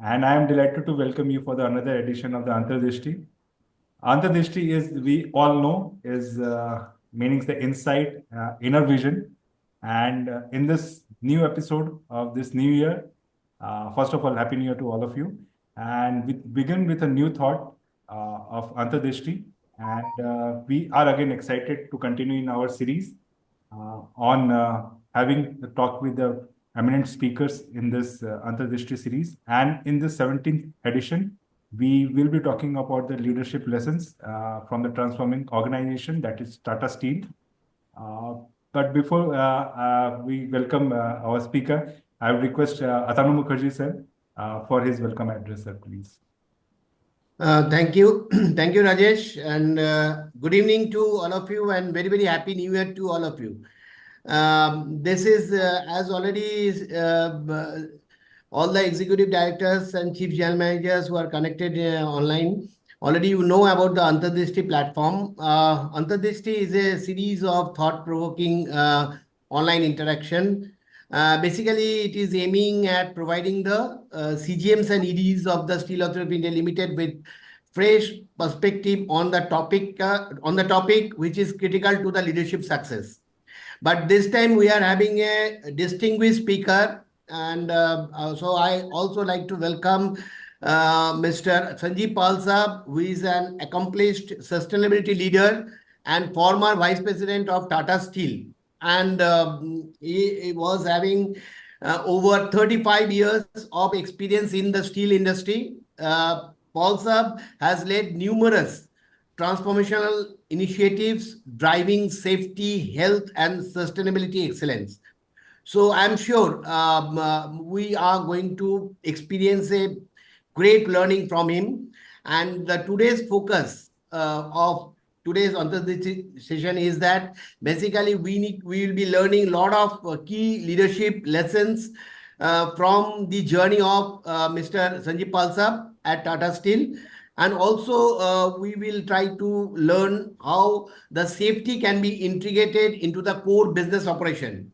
and I am delighted to welcome you for the another edition of the Antardrishti. Antardrishti is, we all know, is meaning the insight, inner vision. And in this new episode of this new year, first of all, Happy New Year to all of you. And we begin with a new thought of Antardrishti. And we are again excited to continue in our series on having a talk with the eminent speakers in this Antardrishti series. And in this 17th edition, we will be talking about the leadership lessons from the transforming organization, that is Tata Steel. But before we welcome our speaker, I would request Atanu Mukherjee sir for his welcome address, sir, please. Thank you. Thank you, Rajesh. And good evening to all of you and very, very happy new year to all of you. This is, as already all the executive directors and chief general managers who are connected online, already you know about the Antardrishti platform. Antardrishti is a series of thought-provoking online interaction. Basically, it is aiming at providing the CGMs and EDs of the Steel Authority of India Limited with fresh perspective on the topic which is critical to the leadership success. But this time we are having a distinguished speaker, and so I also like to welcome Mr. Sanjiv Paul sir, who is an accomplished sustainability leader and former vice president of Tata Steel. And he was having over 35 years of experience in the steel industry. Paul sir has led numerous transformational initiatives driving safety, health, and sustainability excellence. So I'm sure we are going to experience a great learning from him. And today's focus of today's Antardrishti session is that basically we will be learning a lot of key leadership lessons from the journey of Mr. Sanjiv Paul sir at Tata Steel. And also, we will try to learn how the safety can be integrated into the core business operation,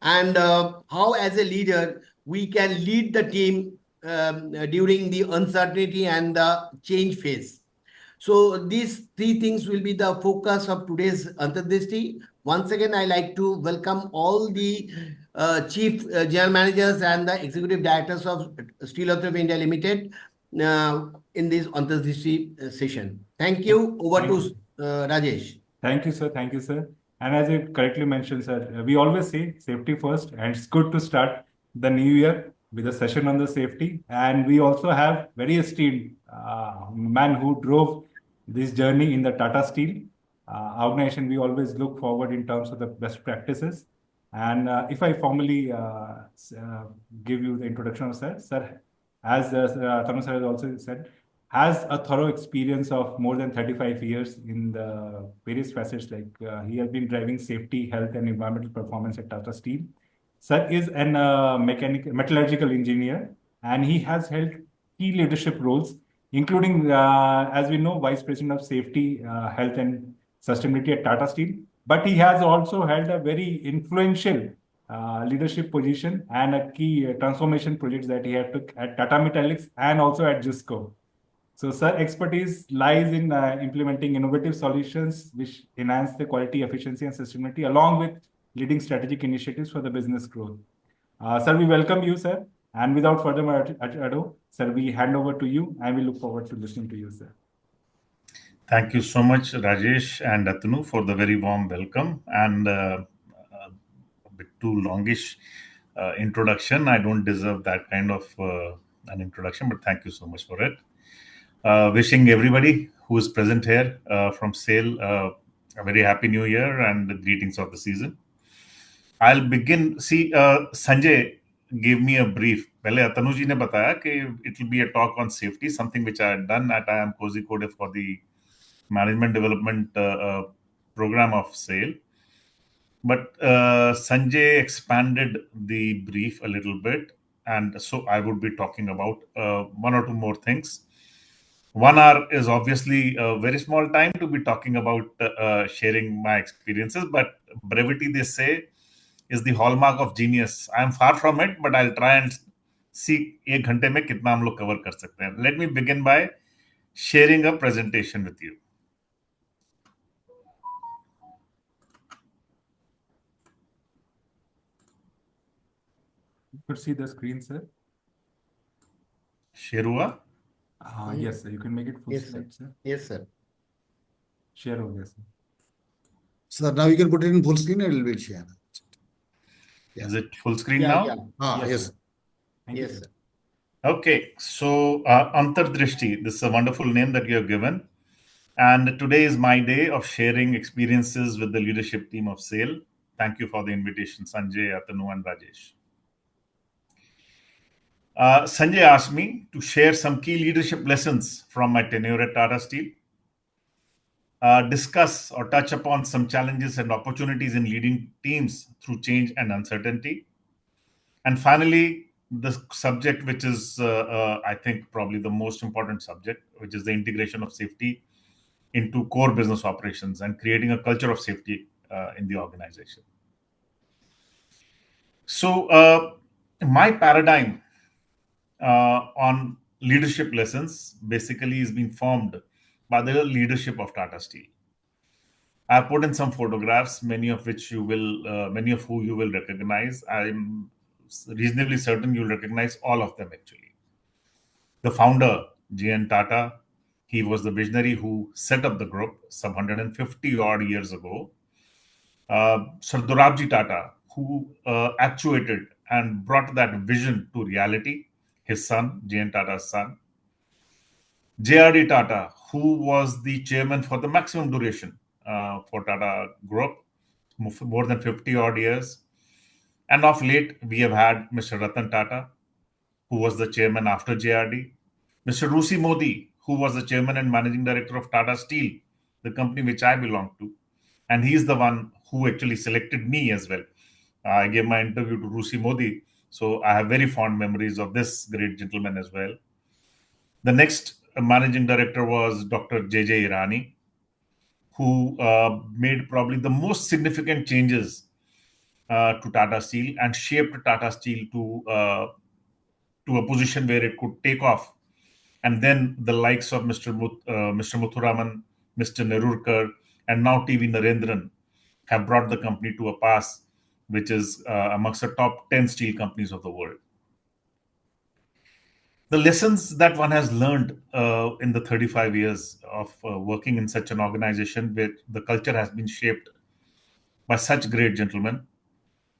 and how, as a leader, we can lead the team during the uncertainty and the change phase. So these three things will be the focus of today's Antardrishti. Once again, I like to welcome all the chief general managers and the executive directors of Steel Authority of India Limited in this Antardrishti session. Thank you. Over to Rajesh. Thank you, sir. Thank you, sir. And as you correctly mentioned, sir, we always say safety first, and it's good to start the new year with a session on the safety. And we also have very esteemed man who drove this journey in the Tata Steel organization. We always look forward in terms of the best practices. And if I formally give you the introduction of sir, as Tanu sir has also said, has a thorough experience of more than 35 years in the various facets. Like he has been driving safety, health, and environmental performance at Tata Steel. Sir is an metallurgical engineer, and he has held key leadership roles, including, as we know, Vice President of Safety, Health, and Sustainability at Tata Steel. But he has also held a very influential leadership position and a key transformation projects that he had took at Tata Metaliks and also at JUSCO. So, sir, expertise lies in implementing innovative solutions which enhance the quality, efficiency, and sustainability, along with leading strategic initiatives for the business growth. Sir, we welcome you, sir. And without further ado, sir, we hand over to you, and we look forward to listening to you, sir. Thank you so much, Rajesh and Atanu, for the very warm welcome and a bit too longish introduction. I don't deserve that kind of an introduction, but thank you so much for it. Wishing everybody who is present here from SAIL a very happy new year and the greetings of the season. I'll begin. See, Sanjay gave me a brief. पहले अतनु जी ने बताया कि it will be a talk on safety, something which I had done at IIM Kozhikode for the management development program of SAIL. But Sanjay expanded the brief a little bit, and so I would be talking about one or two more things. 1 hour is obviously a very small time to be talking about sharing my experiences, but brevity, they say, is the hallmark of genius. I am far from it, but I'll try and सी 1 घंटे में कितना हम लोग cover कर सकते हैं. Let me begin by sharing a presentation with you. You could see the screen, sir. Share हुआ? Yes, sir. You can make it full Yes, sir. slide, sir. Yes, sir. Share हो गया, sir. So now you can put it in full screen and it will share. Yeah. Is it full screen Yeah, now? yeah. Yes. sir. Thank Yes, you, sir. Okay, so Antardrishti, this is a wonderful name that you have given. And today is my day of sharing experiences with the leadership team of SAIL. Thank you for the invitation, Sanjay, Atanu, and Rajesh. Sanjay asked me to share some key leadership lessons from my tenure at Tata Steel, discuss or touch upon some challenges and opportunities in leading teams through change and uncertainty, and finally, the subject which is, I think, probably the most important subject, which is the integration of safety into core business operations and creating a culture of safety in the organization. So, my paradigm on leadership lessons basically is being formed by the leadership of Tata Steel. I've put in some photographs, many of who you will recognize. I'm reasonably certain you'll recognize all of them actually. The founder, G.N. Tata, he was the visionary who set up the group some 150 odd years ago. Sir Dorabji Tata, who actuated and brought that vision to reality, his son, J.N. Tata's son. J.R.D. Tata, who was the chairman for the maximum duration for Tata Group, more than 50 odd years. And of late, we have had Mr. Ratan Tata, who was the chairman after JRD. Mr. Rusi Modi, who was the chairman and managing director of Tata Steel, the company which I belong to. And he's the one who actually selected me as well. I gave my interview to Rusi Modi, so I have very fond memories of this great gentleman as well. The next managing director was Dr. J.J. Irani, who made probably the most significant changes to Tata Steel and shaped Tata Steel to a position where it could take off. And then the likes of Mr. Muthuraman, Mr. Nerurkar, and now TV Narendran have brought the company to a pass which is amongst the top 10 steel companies of the world. The lessons that one has learned in the 35 years of working in such an organization where the culture has been shaped by such great gentlemen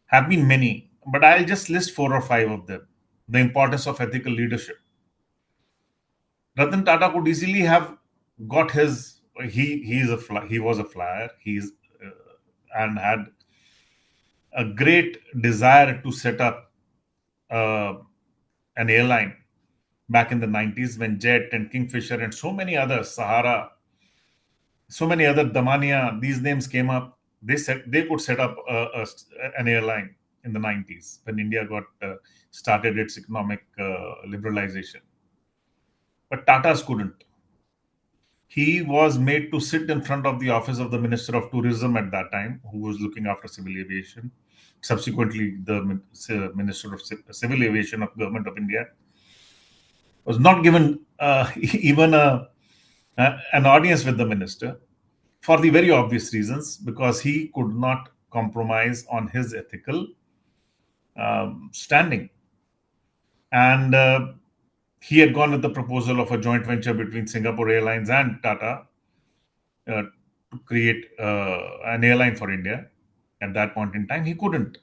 have been many, but I'll just list 4 or 5 of them. The importance of ethical leadership. Ratan Tata could easily have got his. He was a flyer. And had a great desire to set up uh, an airline back in the 90s when Jet and Kingfisher and so many others, Sahara, so many other Damania, these names came up. They said they could set up an airline in the 90s when India got started its economic liberalization. But Tata's couldn't. He was made to sit in front of the office of the Minister of Tourism at that time, who was looking after civil aviation. Subsequently, the Minister of Civil Aviation of Government of India was not given even an audience with the minister for the very obvious reasons, because he could not compromise on his ethical standing. And he had gone with the proposal of a joint venture between Singapore Airlines and Tata to create an airline for India. At that point in time, he couldn't.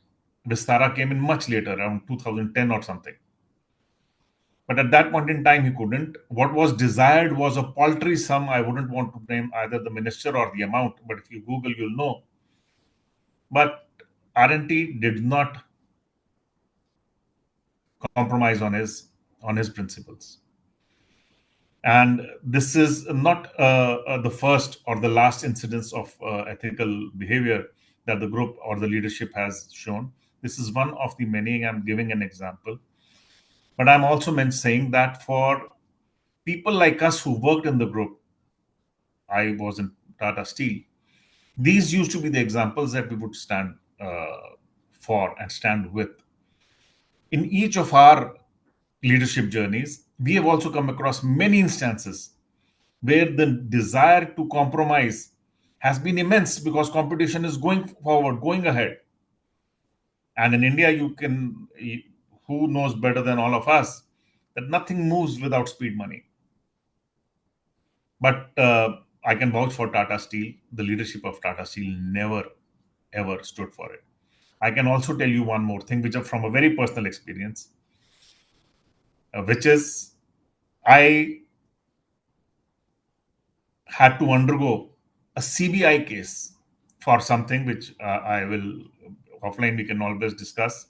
Vistara came in much later, around 2010 or something. But at that point in time, he couldn't. What was desired was a paltry sum. I wouldn't want to name either the minister or the amount, but if you Google, you'll know. But R&T did not compromise on his principles. And this is not the first or the last incidence of ethical behavior that the group or the leadership has shown. This is one of the many. I'm giving an example. But I'm also saying that for people like us who worked in the group, I was in Tata Steel, these used to be the examples that we would stand for and stand with. In each of our leadership journeys, we have also come across many instances where the desire to compromise has been immense because competition is going forward, going ahead. And in India, who knows better than all of us that nothing moves without speed money. But I can vouch for Tata Steel. The leadership of Tata Steel never, ever stood for it. I can also tell you one more thing, which is from a very personal experience, which is I had to undergo a CBI case for something which I will offline we can always discuss,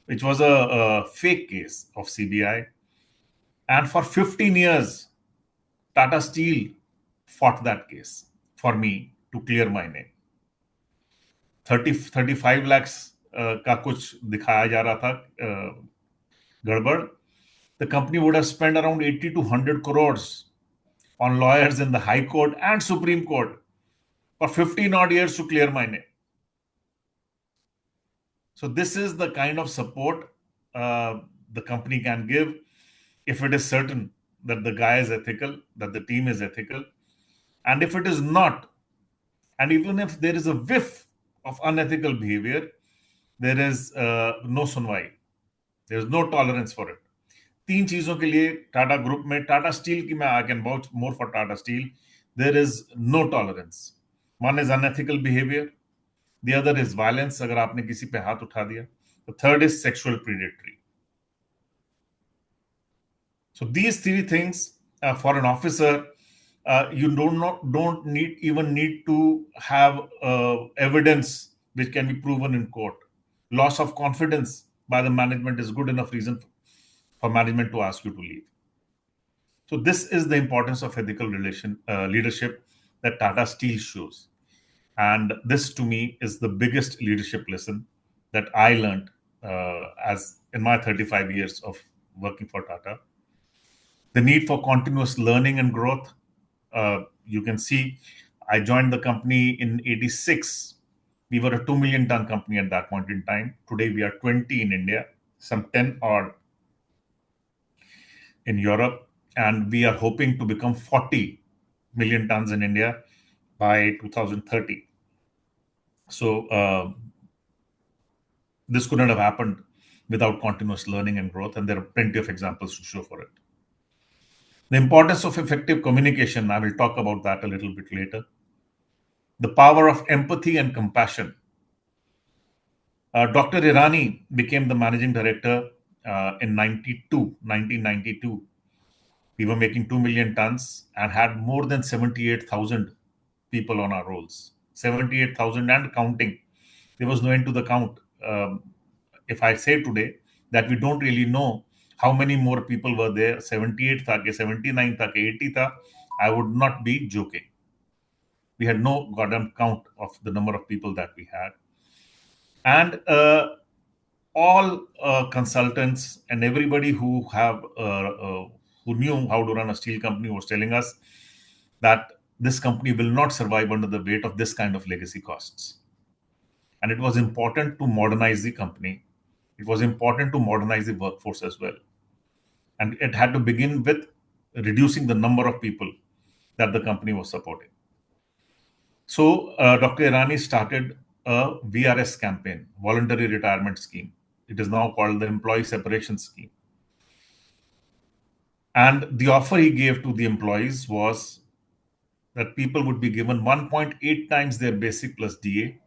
which was a fake case of CBI. And for 15 years, Tata Steel fought that case for me to clear my name. 35 lakhs का कुछ दिखाया जा रहा था गड़बड़. The company would have spent around 80 to 100 crores on lawyers in the High Court and Supreme Court for 15 odd years to clear my name. So this is the kind of support the company can give if it is certain that the guy is ethical, that the team is ethical. And if it is not, and even if there is a whiff of unethical behavior, there is no sunwai. There is no tolerance for it. तीन चीजों के लिए Tata group में Tata steel की मैं I can vouch more for Tata steel there is no tolerance. One is unethical behaviour, the other is violence अगर आपने किसी पे हाथ उठा दिया, the third is sexual predatory. So these three things for an officer, you don't need to have evidence which can be proven in court. Loss of confidence by the management is good enough reason for management to ask you to leave. So this is the importance of ethical leadership that Tata Steel shows. And this to me is the biggest leadership lesson that I learned as in my 35 years of working for Tata. The need for continuous learning and growth. You can see I joined the company in 86. We were a 2 million ton company at that point in time. Today we are 20 in India, some 10 odd in Europe, and we are hoping to become 40 million tons in India by 2030. So this couldn't have happened without continuous learning and growth, and there are plenty of examples to show for it. The importance of effective communication, I will talk about that a little bit later. The power of empathy and compassion. Dr. Irani became the managing director in 1992. We were making 2 million tons and had more than 78,000 people on our rolls. 78,000 and counting. There was no end to the count. If I say today that we don't really know how many more people were there, 78 tha ke 79 tha ke 80 tha, I would not be joking. We had no goddamn count of the number of people that we had. And all consultants and everybody who knew how to run a steel company was telling us that this company will not survive under the weight of this kind of legacy costs. And it was important to modernize the company. It was important to modernize the workforce as well. And it had to begin with reducing the number of people that the company was supporting. So Dr. Irani started a VRS campaign, voluntary retirement scheme. It is now called the employee separation scheme. And the offer he gave to the employees was that people would be given 1.8 times their basic plus DA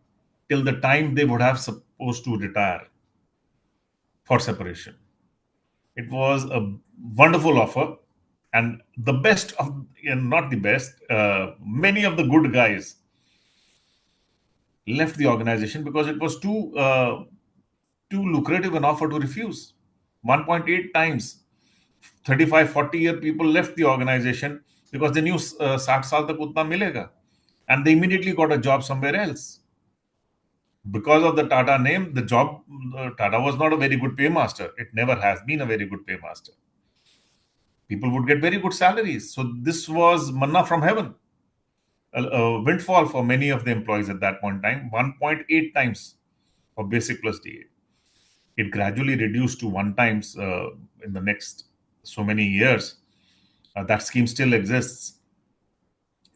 till the time they would have supposed to retire for separation. It was a wonderful offer, and the best of, and not the best, many of the good guys left the organization because it was too lucrative an offer to refuse. 1.8 times, 35, 40-year people left the organization because they knew 60 saal tak utna milega, and they immediately got a job somewhere else. Because of the Tata name, the job, Tata was not a very good paymaster. It never has been a very good paymaster. People would get very good salaries. So this was manna from heaven, a windfall for many of the employees at that point in time, 1.8 times of basic plus DA. it gradually reduced to 1 times in the next so many years. That scheme still exists,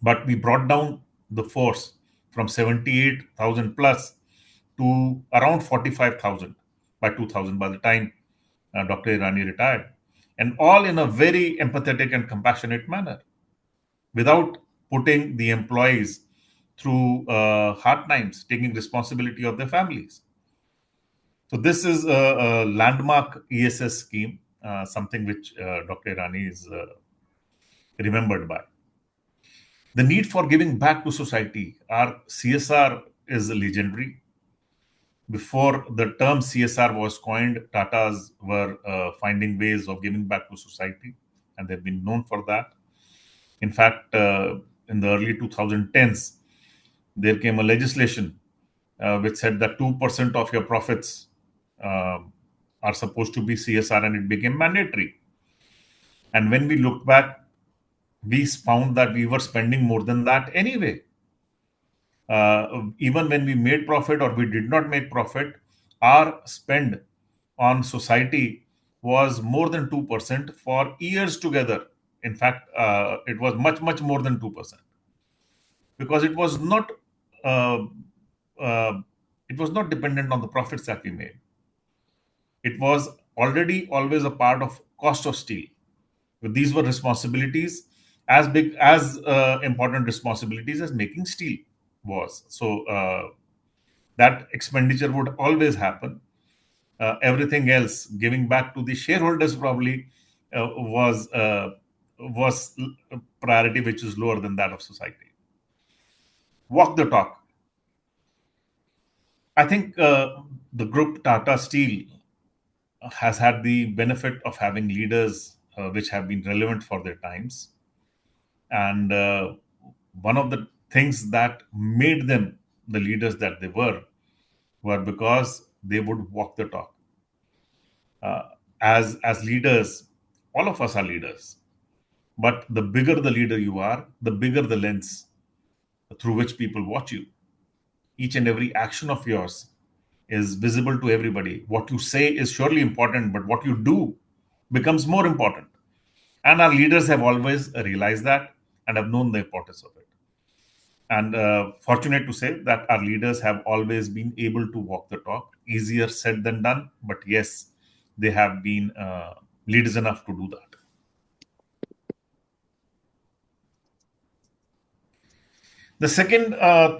but we brought down the force from 78,000 plus to around 45,000 by 2000, by the time Dr. Irani retired, and all in a very empathetic and compassionate manner, without putting the employees through hard times, taking responsibility of their families. So this is a landmark ESS scheme, something which Dr. Irani is remembered by. The need for giving back to society. Our CSR is legendary. Before the term CSR was coined, Tatas were finding ways of giving back to society, and they've been known for that. In fact, in the early 2010s, there came a legislation which said that 2% of your profits uh, are supposed to be CSR, and it became mandatory. And when we looked back, we found that we were spending more than that anyway. Even when we made profit or we did not make profit, our spend on society was more than 2% for years together. In fact, it was much, much more than 2%, because uh, uh, it was not dependent on the profits that we made. It was already always a part of cost of steel. But these were responsibilities as big as important responsibilities as making steel was. So that expenditure would always happen. Everything else, giving back to the shareholders, probably was a priority which is lower than that of society. Walk the talk. I think the group Tata Steel has had the benefit of having leaders which have been relevant for their times. And one of the things that made them the leaders that they were because they would walk the talk. Uh, as leaders, all of us are leaders. But the bigger the leader you are, the bigger the lens through which people watch you. Each and every action of yours is visible to everybody. What you say is surely important, but what you do becomes more important. And our leaders have always realized that and have known the importance of it. And fortunate to say that our leaders have always been able to walk the talk. Easier said than done, but yes, they have been leaders enough to do that. The second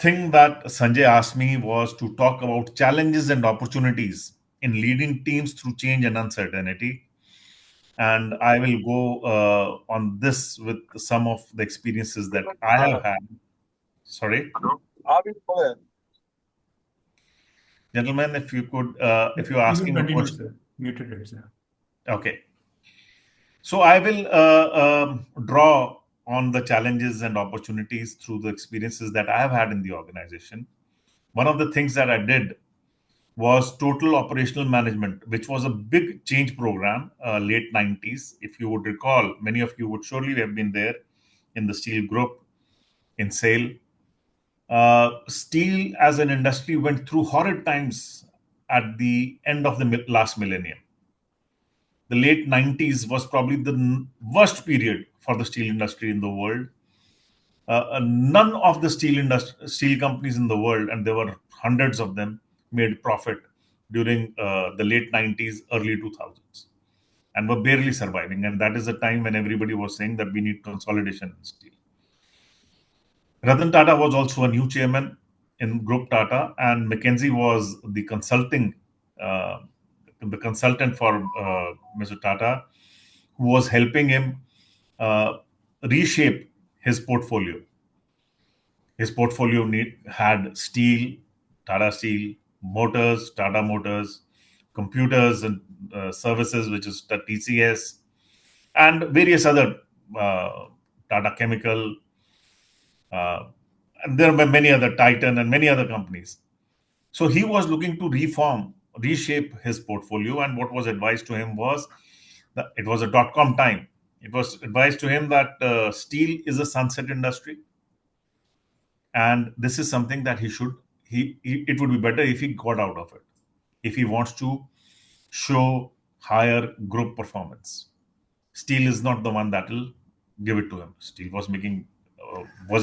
thing that Sanjay asked me was to talk about challenges and opportunities in leading teams through change and uncertainty. And I will go on this with some of the experiences that I have had. Sorry, gentlemen, if you could, if you're You can asking a continue, question. sir. Muted it, sir. Okay. So I will draw on the challenges and opportunities through the experiences that I have had in the organization. One of the things that I did was total operational management, which was a big change program, late 90s. If you would recall, many of you would surely have been there in the steel group, in SAIL. Steel as an industry went through horrid times at the end of the last millennium. The late 90s was probably the worst period for the steel industry in the world. None of the steel companies in the world, and there were hundreds of them, made profit during the late 90s, early 2000s, and were barely surviving. And that is the time when everybody was saying that we need consolidation in steel. Ratan Tata was also a new chairman in Group Tata, and McKinsey was uh, the consultant for Mr. Tata, who was helping him uh, reshape his portfolio. His portfolio had steel, Tata Steel, motors, Tata Motors, computers and services, which is the TCS, and various other Tata Chemical, uh, and there were many other Titan and many other companies. So he was looking to reshape his portfolio, and what was advised to him was that it was a dot-com time. It was advised to him that steel is a sunset industry, and this is something that he should it would be better if he got out of it if he wants to show higher group performance. Steel is not the one that will give it to him. Steel was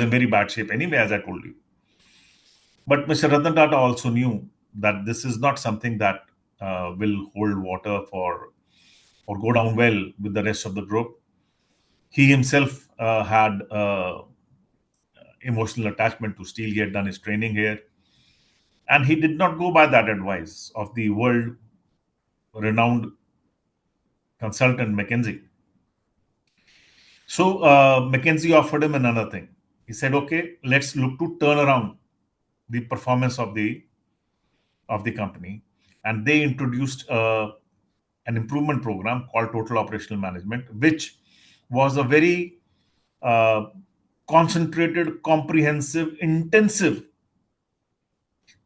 in very bad shape anyway, as I told you. But Mr. Ratan Tata also knew that this is not something that will hold water for or go down well with the rest of the group. He himself had emotional attachment to steel. He had done his training here, and he did not go by that advice of the world-renowned consultant McKinsey. So McKinsey offered him another thing. He said, "Okay, let's look to turn around the performance of the company," and they introduced an improvement program called Total Operational Management, which was a very uh, concentrated, comprehensive, intensive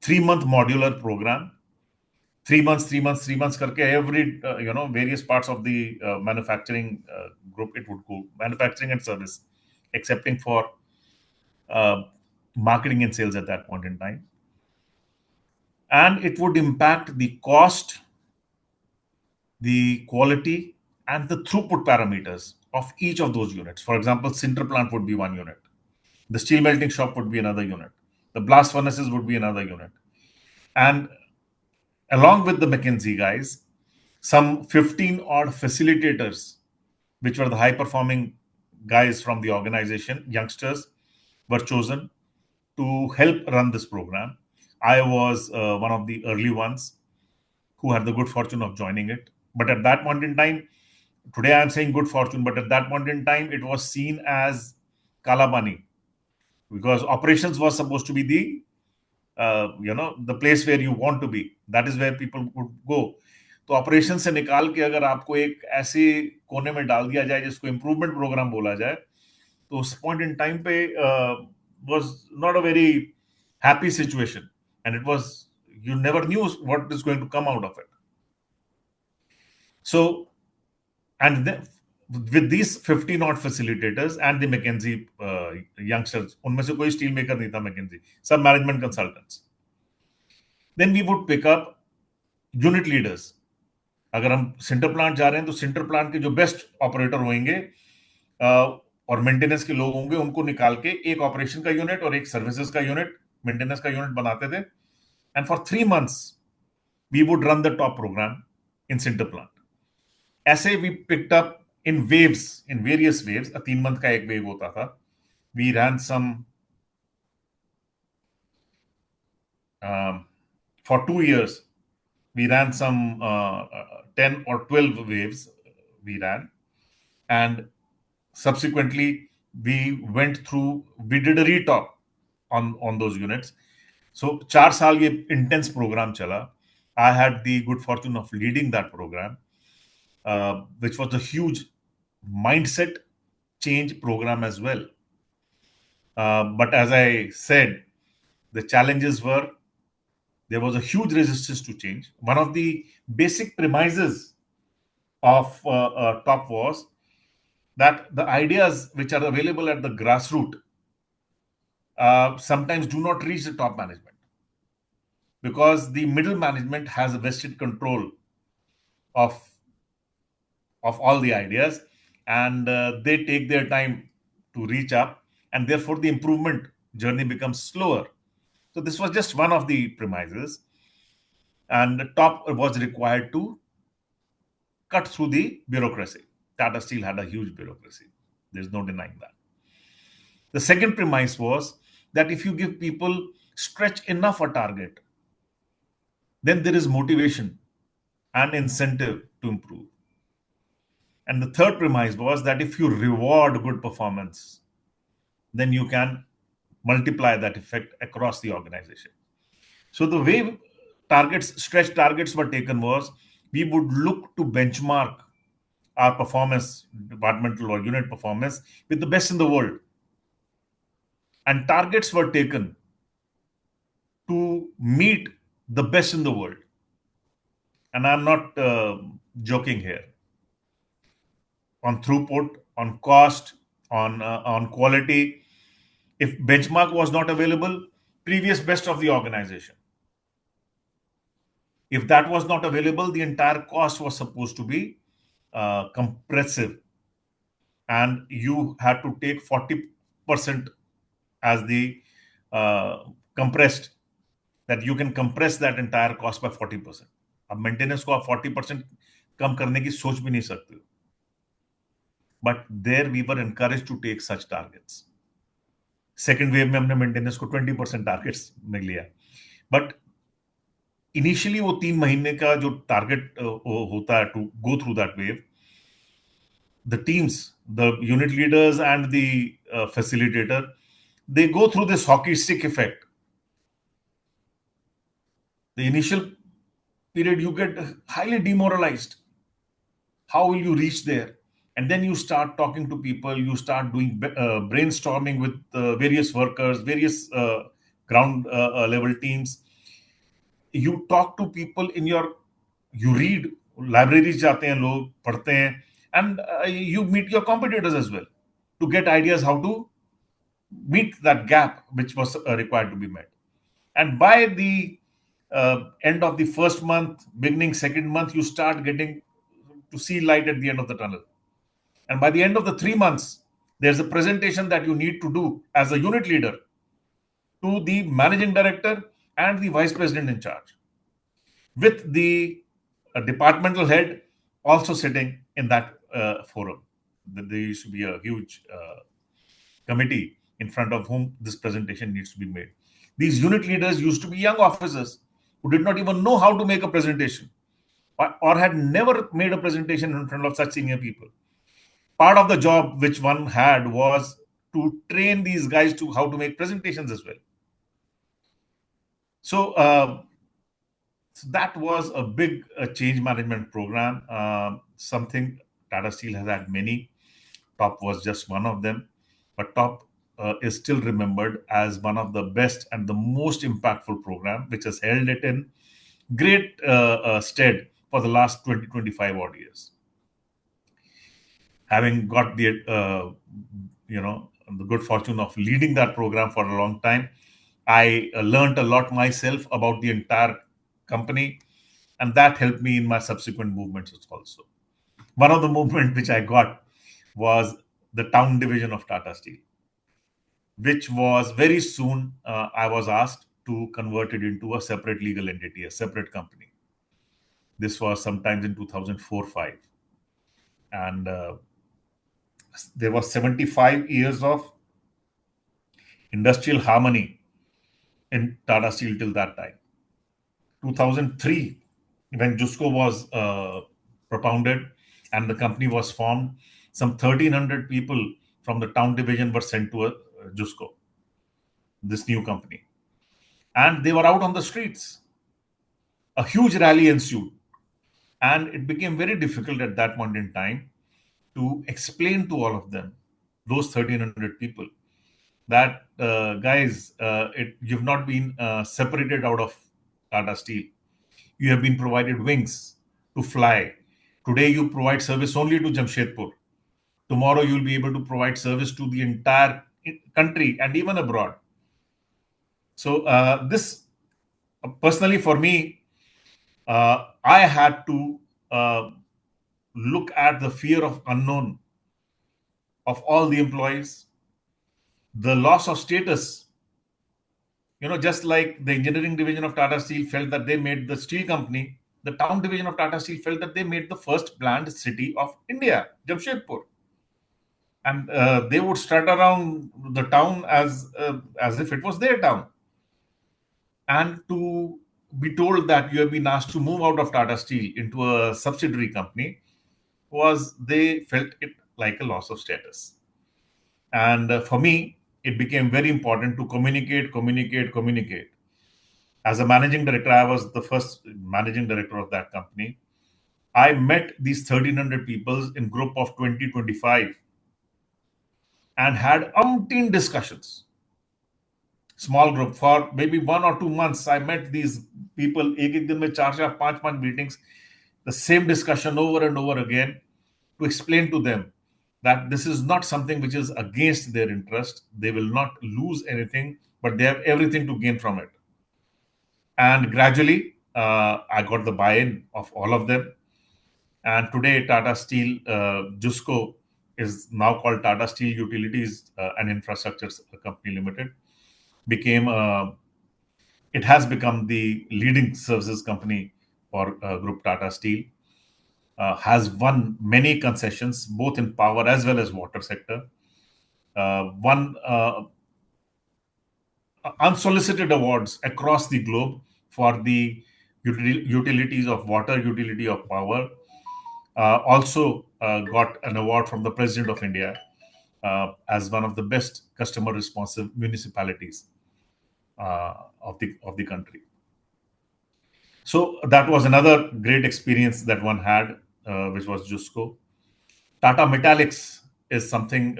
3 month modular program. 3 months, 3 months, 3 months karke every various parts of the manufacturing group it would go, manufacturing and service, excepting for uh, marketing and sales at that point in time, and it would impact the cost, the quality, and the throughput parameters of each of those units. For example, sinter plant would be one unit, the steel melting shop would be another unit, the blast furnaces would be another unit, and along with the McKinsey guys, some 15 odd facilitators, which were the high performing guys from the organization, youngsters, were chosen to help run this program. I was one of the early ones who had the good fortune of joining it. But at that point in time, today I'm saying good fortune, but at that point in time, it was seen as Kalabani, because operations was supposed to be the place where you want to be. That is where people would go. तो operation से निकाल के अगर आपको एक ऐसे कोने में डाल दिया जाए जिसको इम्प्रूवमेंट प्रोग्राम बोला जाए, तो उस पॉइंट इन टाइम पे was not a very happy situation, and it was, you never knew what is going to come out of it. So, and then, with these 15 odd facilitators and the McKinsey youngsters, उनमें से कोई steel maker नहीं था McKinsey, सब management consultants, then we would pick up unit leaders. अगर हम sinter plant जा रहे हैं तो सिंटर प्लांट के जो बेस्ट ऑपरेटर होंगे और मेंटेनेंस के लोग होंगे, उनको निकाल के एक ऑपरेशन का यूनिट और एक सर्विसेज का यूनिट, मेंटेनेंस का यूनिट बनाते थे, and for 3 months we would run the top programme in sinter plant. ऐसे we picked up in waves, in various waves. 3 month का एक वेव होता था. We ran some for 2 years we ran some 10 or 12 waves we ran, and subsequently we did a retop on those units. So 4 साल ये intense program चला. I had the good fortune of leading that program, which was a huge mindset change program as well. But as I said, the challenges were, there was a huge resistance to change. One of the basic premises of top was that the ideas which are available at the grassroots sometimes do not reach the top management, because the middle management has a vested control of all the ideas, and they take their time to reach up, and therefore the improvement journey becomes slower. So this was just one of the premises, and the top was required to cut through the bureaucracy. Tata Steel had a huge bureaucracy. There's no denying that. The second premise was that if you give people stretch enough a target, then there is motivation and incentive to improve. And the third premise was that if you reward good performance, then you can multiply that effect across the organization. So the way stretch targets were taken was, we would look to benchmark our performance, departmental or unit performance, with the best in the world. And targets were taken to meet the best in the world. And I'm not joking here. On throughput, on cost, on quality. If benchmark was not available, previous best of the organization. If that was not available, the entire cost was supposed to be compressive, and you had to take 40% as the compressed, that you can compress that entire cost by 40%. अब maintenance को आप 40% कम करने की सोच भी नहीं सकते, but there we were encourage to take such targets. Second wave में हमने मेंटेनेंस को 20% टारगेट्स में लिया, बट इनिशियली वो 3 महीने का जो टारगेट होता है to go through that wave, the teams, the unit leaders and the facilitator, they go through this hockey stick effect. The initial period you get highly demoralized. How will you reach there? And then you start talking to people, you start doing brainstorming with various workers, various ground level teams. You talk to people in your, you read, libraries जाते हैं लोग, पढ़ते हैं, and you meet your competitors as well to get ideas how to meet that gap which was required to be met. And by the end of the first month, beginning second month, you start getting to see light at the end of the tunnel. And by the end of the 3 months, there's a presentation that you need to do as a unit leader to the managing director and the vice president in charge, with the departmental head also sitting in that forum. There used to be a huge committee in front of whom this presentation needs to be made. These unit leaders used to be young officers who did not even know how to make a presentation, or had never made a presentation in front of such senior people. Part of the job which one had was to train these guys to how to make presentations as well. So that was a big change management program, something Tata Steel has had many. Top was just one of them, but Top is still remembered as one of the best and the most impactful program, which has held it in great stead for the last 20-25 odd years. Having got the the good fortune of leading that program for a long time, I learned a lot myself about the entire company, and that helped me in my subsequent movements also. One of the movement which I got was the town division of Tata Steel, which was very soon I was asked to convert it into a separate legal entity, a separate company. This was sometimes in 2004-5, and there was 75 years of industrial harmony in Tata Steel till that time. 2003, when JUSCO was propounded and the company was formed, some 1,300 people from the town division were sent to JUSCO, this new company. And they were out on the streets. A huge rally ensued. And it became very difficult at that point in time to explain to all of them, those 1,300 people, that guys, you've not been separated out of Tata Steel. You have been provided wings to fly. Today you provide service only to Jamshedpur. Tomorrow you'll be able to provide service to the entire country and even abroad. So this, personally for me, I had to look at the fear of unknown of all the employees, the loss of status. Just like the engineering division of Tata Steel felt that they made the steel company, the town division of Tata Steel felt that they made the first planned city of India, Jamshedpur. And they would strut around the town as if it was their town. And to be told that you have been asked to move out of Tata Steel into a subsidiary company, they felt it like a loss of status. And for me, it became very important to communicate. As a managing director, I was the first managing director of that company. I met these 1,300 people in group of 20-25 and had umpteen discussions. Small group for maybe 1 or 2 months. I met these people. एक दिन में 4-5 meetings, the same discussion over and over again, to explain to them that this is not something which is against their interest. They will not lose anything, but they have everything to gain from it. And gradually, I got the buy-in of all of them. And today, Tata Steel JUSCO is now called Tata Steel Utilities and Infrastructure Company Limited. It has become the leading services company for Group Tata Steel. Has won many concessions both in power as well as water sector. Won unsolicited awards across the globe for the utilities of water, utility of power. Also got an award from the President of India as one of the best customer responsive municipalities of the country. So that was another great experience that one had, which was JUSCO. Tata Metaliks is something.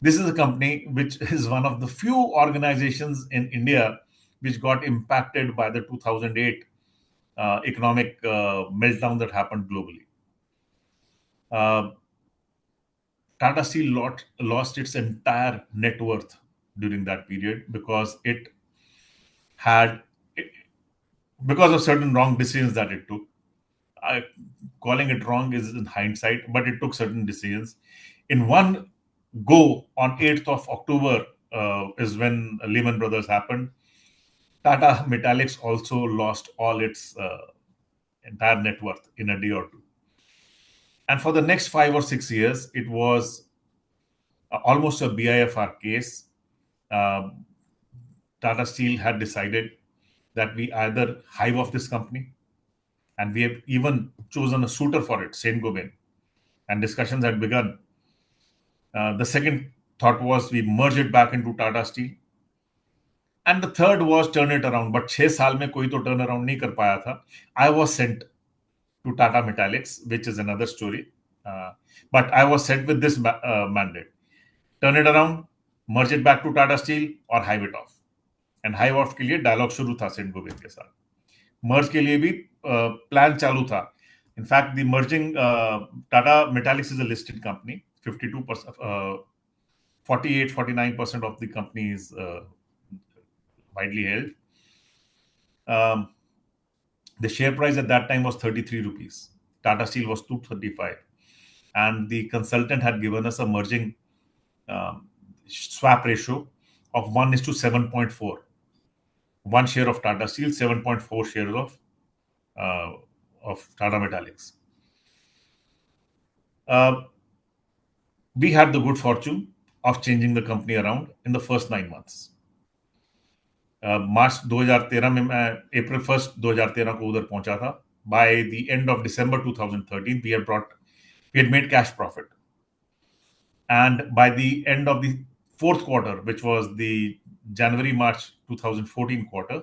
This is a company which is one of the few organizations in India which got impacted by the 2008 economic meltdown that happened globally. Tata Steel lost its entire net worth during that period because it had because of certain wrong decisions that it took. I, Calling it wrong is in hindsight, but it took certain decisions. In one go on 8th of October is when Lehman Brothers happened. Tata Metaliks also lost all its entire net worth in a day or two. And for the next 5 or 6 years, it was almost a BIFR case. Tata Steel had decided that we either hive off this company, and we have even chosen a suitor for it, Saint Gobain, and discussions had begun. The second thought was we merge it back into Tata Steel, and the third was turn it around. But 6 साल में कोई तो turn around नहीं कर पाया था. I was sent to Tata Metaliks, which is another story. But I was sent with this mandate: turn it around, merge it back to Tata Steel, or hive it off. And hive off के लिए dialogue शुरू था Saint Gobain के साथ. मर्ज के लिए भी plan चालू था. In fact, the merging Tata Metaliks is a listed company. 52%, 48-49% of the company is widely held. The share price at that time was 33 rupees. Tata Steel was 235. And the consultant had given us a merging swap ratio of 1:7.4. One share of Tata Steel, 7.4 shares of Tata Metaliks. We had the good fortune of changing the company around in the first 9 months. मार्च 2013 में मैं अप्रैल 1 2013 को उधर पहुंचा था. By the end of December 2013, we had made cash profit. And by the end of the fourth quarter, which was the January-March 2014 quarter,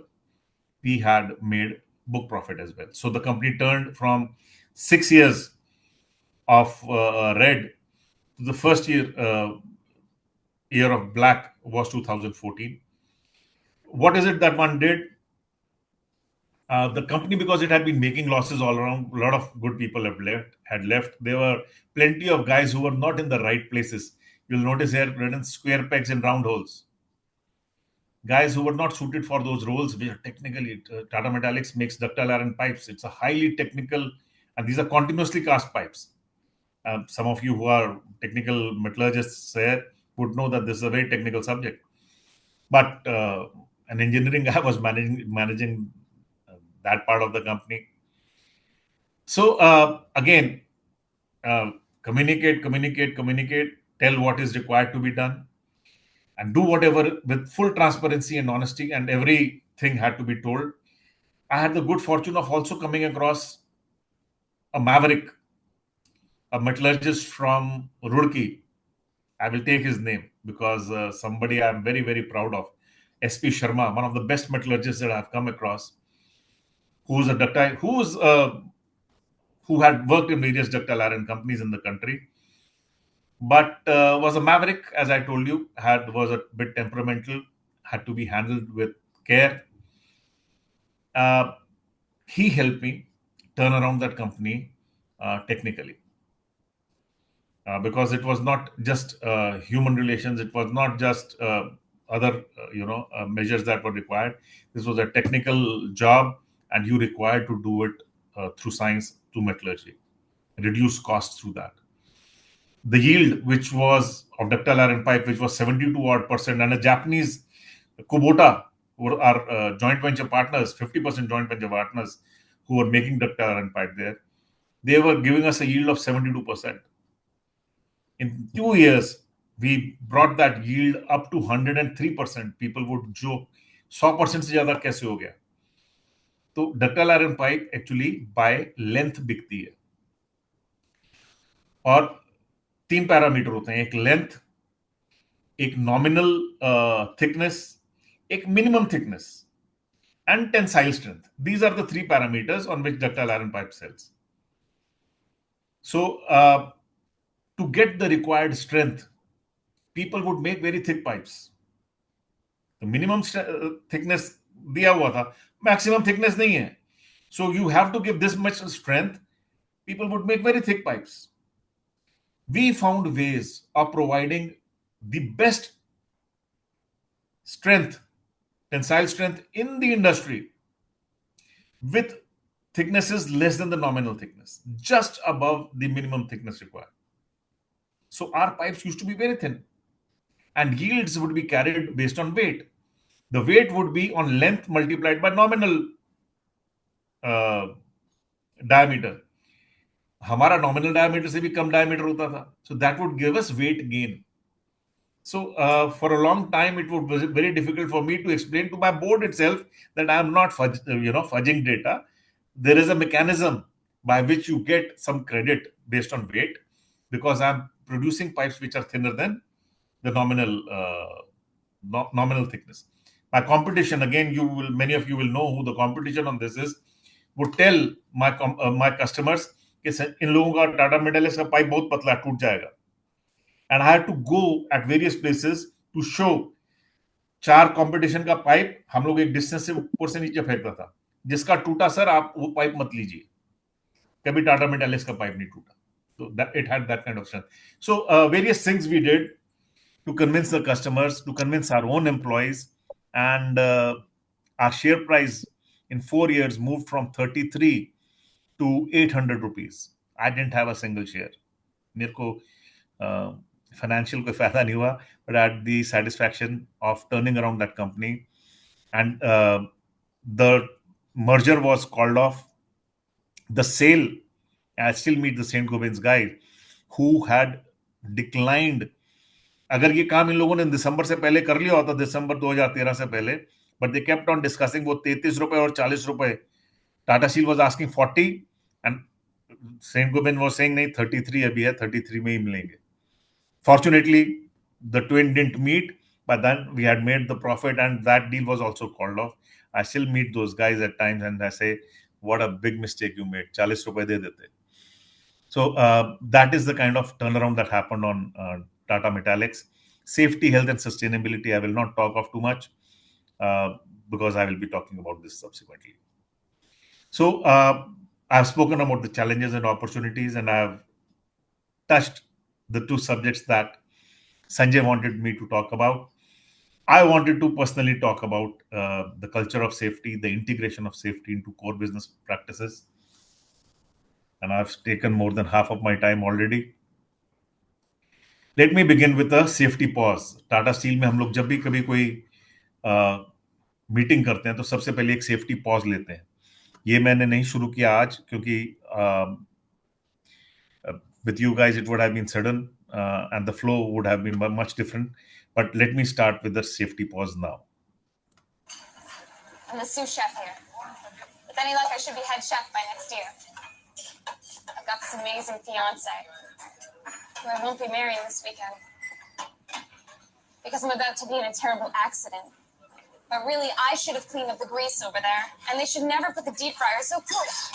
we had made book profit as well. So the company turned from 6 years of red to the first year of black was 2014. What is it that one did? The company, because it had been making losses all around, a lot of good people had left. There were plenty of guys who were not in the right places. You'll notice here written square pegs in round holes. Guys who were not suited for those roles. We are technically, Tata Metaliks makes ductile iron pipes. It's a highly technical, and these are continuously cast pipes. Some of you who are technical metallurgists here would know that this is a very technical subject. But an engineering guy was managing that part of the company. So again, communicate, tell what is required to be done, and do whatever with full transparency and honesty, and everything had to be told. I had the good fortune of also coming across a maverick, a metallurgist from Roorkee. I will take his name because somebody I'm very, very proud of. SP Sharma, one of the best metallurgists that I've come across, who had worked in various ductile iron companies in the country, but was a maverick, as I told you, was a bit temperamental, had to be handled with care. He helped me turn around that company technically. Because it was not just human relations, it was not just other measures that were required. This was a technical job and you require to do it through science to metallurgy, reduce costs through that. The yield, which was of ductile iron pipe, which was 72 odd percent, and a Japanese Kubota, who are our joint venture partners, 50% joint venture partners, who were making ductile iron pipe there, they were giving us a yield of 72%. In 2 years, we brought that yield up to 103%. People would joke, 100% से ज्यादा कैसे हो गया? तो ductile iron pipe actually by length बिकती है, और 3 parameter होते हैं, एक लेंथ, एक नॉमिनल थिकनेस, एक minimum thickness, and tensile strength. These are the 3 parameters on which ductile iron pipe sells. So, to get the required strength, people would make very thick pipes. The minimum thickness दिया हुआ था, maximum thickness नहीं है. So you have to give this much strength. People would make very thick pipes. We found ways of providing the best strength, tensile strength in the industry, with thicknesses less than the nominal thickness, just above the minimum thickness required. So our pipes used to be very thin, and yields would be carried based on weight. The weight would be on length multiplied by nominal diameter. हमारा nominal diameter से भी कम diameter होता था. So that would give us weight gain. So for a long time, it would be very difficult for me to explain to my board itself that I am not fudging data. There is a mechanism by which you get some credit based on weight, because I'm producing pipes which are thinner than the nominal thickness. My competition, again, many of you will know who the competition on this is, would tell my customers कि इन लोगों का टाटा मेटालिक्स का pipe बहुत पतला टूट जाएगा. And I had to go at various places to show 4 competition का pipe हम लोग एक डिस्टेंस से ऊपर से नीचे फेंकता था, जिसका टूटा सर आप वो पाइप मत लीजिए, कभी टाटा मेटालिक्स का पाइप नहीं टूटा. So that it had that kind of strength. So various things we did to convince the customers, to convince our own employees, and our share price in 4 years moved from 33 to 800 rupees. I didn't have a single share. मेरे को financial कोई फायदा नहीं हुआ, but I had the satisfaction of turning around that company, and the merger was called off. The sale, I still meet the St. Gobain's guy who had declined. अगर ये काम इन लोगों ने दिसंबर से पहले कर लिया होता, दिसंबर 2013 से पहले, but they kept on discussing वो 33 रुपए और 40 रुपए. Tata Steel was asking 40 and St. Gobain was saying नहीं 33 अभी है, 33 में ही मिलेंगे. Fortunately, the twin didn't meet, but then we had made the profit, and that deal was also called off. I still meet those guys at times and I say, what a big mistake you made. 40 रुपए दे देते. So that is the kind of turnaround that happened on Tata Metaliks. Safety, health, and sustainability, I will not talk of too much because I will be talking about this subsequently. So I've spoken about the challenges and opportunities, and I've touched the 2 subjects that Sanjay wanted me to talk about. I wanted to personally talk about the culture of safety, the integration of safety into core business practices. And I've taken more than half of my time already. Let me begin with a safety pause. Tata Steel में हम लोग जब भी कभी कोई meeting करते हैं तो सबसे पहले एक सेफ्टी पॉज लेते हैं. ये मैंने नहीं शुरू किया आज, क्योंकि with you guys it would have been sudden and the flow would have been much different. But let me start with the safety pause now. I'm the sous chef here. With any luck, I should be head chef by next year. I've got this amazing fiance, who I won't be marrying this weekend, because I'm about to be in a terrible accident. But really, I should have cleaned up the grease over there, and they should never put the deep fryer so close.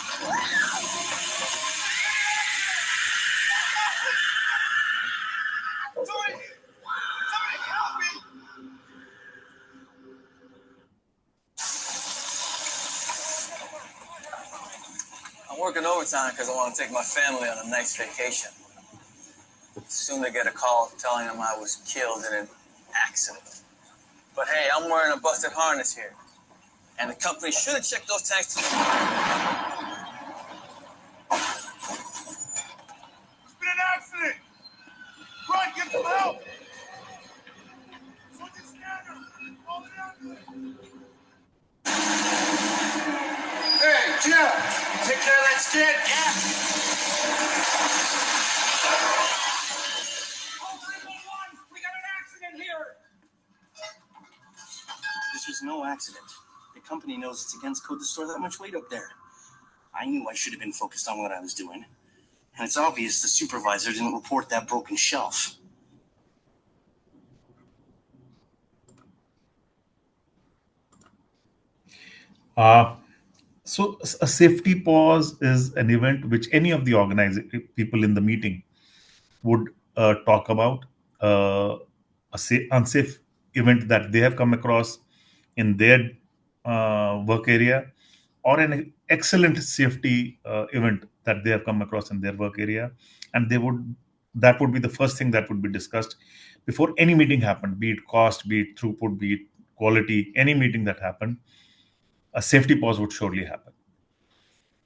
I'm working overtime because I want to take my family on a nice vacation. Soon they get a call telling them I was killed in an accident. But hey, I'm wearing a busted harness here. And the company should have checked those tanks. It's been an accident! Run, get some help! Switch the scanner! Call it ambulance! Hey, Jim! You take care of that skid? Yeah! Oh, 911! We got an accident here! This was no accident. The company knows it's against code to store that much weight up there. I knew I should have been focused on what I was doing. And it's obvious the supervisor didn't report that broken shelf. So a safety pause is an event which any of the people in the meeting would talk about, unsafe event that they have come across in their work area, or an excellent safety event that they have come across in their work area, and that would be the first thing that would be discussed before any meeting happened, be it cost, be it throughput, be it quality. Any meeting that happened, a safety pause would surely happen.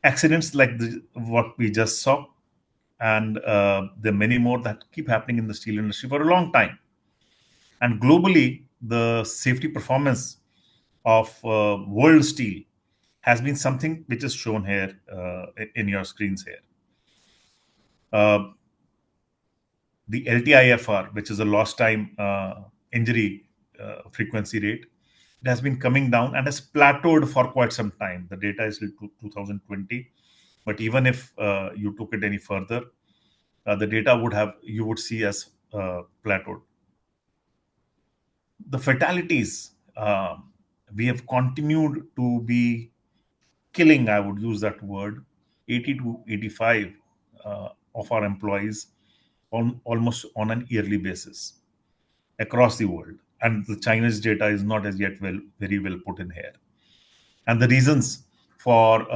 Accidents like what we just saw, and there are many more that keep happening in the steel industry for a long time. And globally, the safety performance of world steel has been something which is shown here in your screens here. The LTIFR, which is a lost time injury frequency rate, it has been coming down and has plateaued for quite some time. The data is till 2020, but even if you took it any further, the data you would see as plateaued. The fatalities, we have continued to be killing, I would use that word, 80 to 85 of our employees almost on an yearly basis across the world. And the Chinese data is not as yet very well put in here. And the reasons for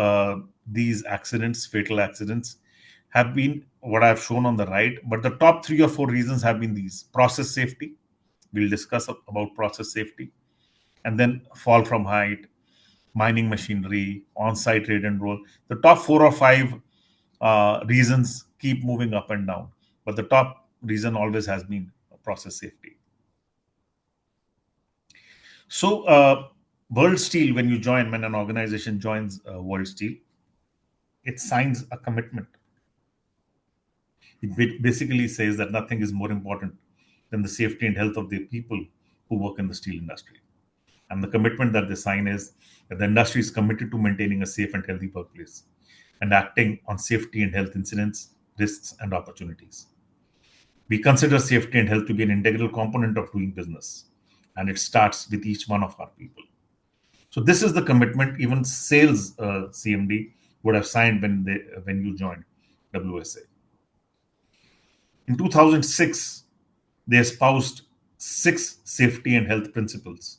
these accidents, fatal accidents, have been what I've shown on the right. But the top 3 or 4 reasons have been these: process safety. We'll discuss about process safety. And then fall from height, mining machinery, on-site rate and roll. The top 4 or 5 reasons keep moving up and down. But the top reason always has been process safety. So World Steel, when an organization joins World Steel, it signs a commitment. It basically says that nothing is more important than the safety and health of the people who work in the steel industry. And the commitment that they sign is that the industry is committed to maintaining a safe and healthy workplace and acting on safety and health incidents, risks, and opportunities. We consider safety and health to be an integral component of doing business, and it starts with each one of our people. So this is the commitment even sales CMD would have signed when you joined WSA. In 2006, they espoused 6 safety and health principles.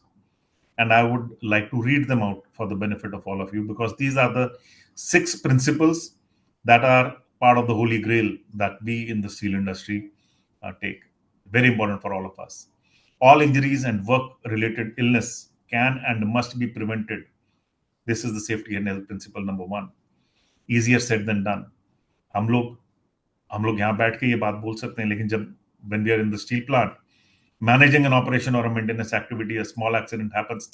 And I would like to read them out for the benefit of all of you, because these are the 6 principles that are part of the holy grail that we in the steel industry take. Very important for all of us. All injuries and work-related illness can and must be prevented. This is the safety and health principle number 1. Easier said than done. हम लोग यहाँ बैठ के ये बात बोल सकते हैं, लेकिन जब when we are in the steel plant, managing an operation or a maintenance activity, a small accident happens,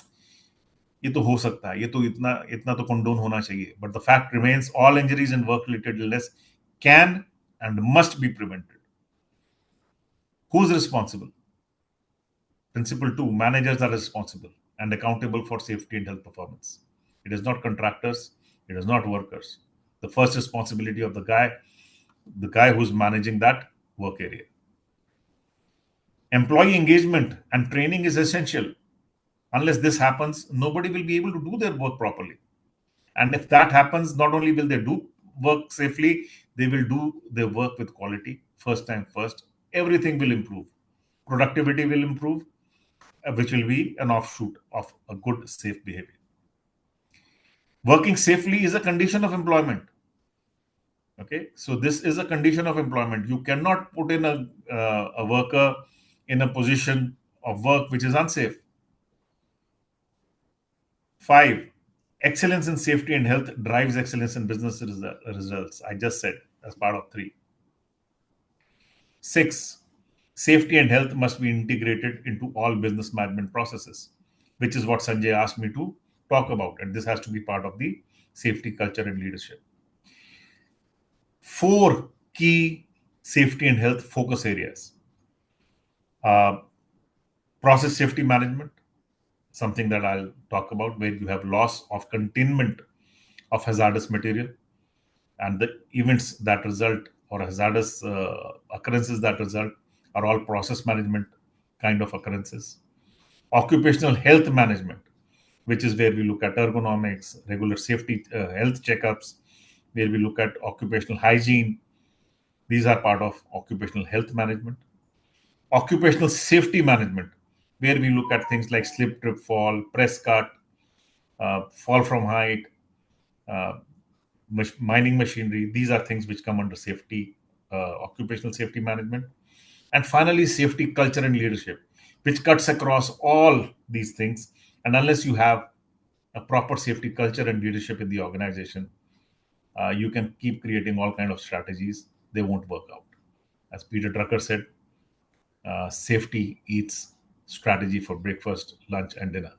ये तो हो सकता है, ये तो इतना तो कंडोन होना चाहिए. But the fact remains, all injuries and work-related illness can and must be prevented. Who's responsible? Principle 2, managers are responsible and accountable for safety and health performance. It is not contractors, it is not workers. The first responsibility of the guy who's managing that work area. Employee engagement and training is essential. Unless this happens, nobody will be able to do their work properly. And if that happens, not only will they do work safely, they will do their work with quality. First. Everything will improve. Productivity will improve, which will be an offshoot of a good, safe behavior. Working safely is a condition of employment. Okay, so this is a condition of employment. You cannot put in a worker in a position of work which is unsafe. 5, excellence in safety and health drives excellence in business results. I just said as part of 3. 6, safety and health must be integrated into all business management processes, which is what Sanjay asked me to talk about. And this has to be part of the safety culture and leadership. 4 key safety and health focus areas. Process safety management, something that I'll talk about, where you have loss of containment of hazardous material and the events that result or hazardous occurrences that result are all process management kind of occurrences. Occupational health management, which is where we look at ergonomics, regular safety health checkups, where we look at occupational hygiene. These are part of occupational health management. Occupational safety management, where we look at things like slip, trip, fall, press cut, fall from height, mining machinery. These are things which come under safety, occupational safety management. And finally, safety culture and leadership, which cuts across all these things. And unless you have a proper safety culture and leadership in the organization, you can keep creating all kind of strategies. They won't work out. As Peter Drucker said, safety eats strategy for breakfast, lunch, and dinner.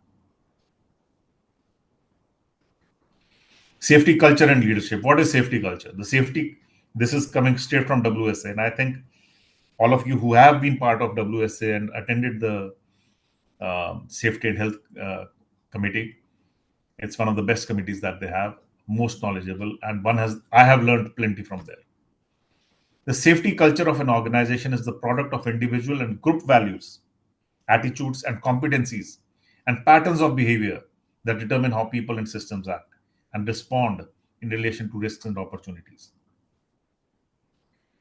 Safety culture and leadership. What is safety culture? This is coming straight from WSA. And I think all of you who have been part of WSA and attended the safety and health committee, it's one of the best committees that they have, most knowledgeable, and I have learned plenty from there. The safety culture of an organization is the product of individual and group values, attitudes and competencies, and patterns of behavior that determine how people and systems act and respond in relation to risks and opportunities.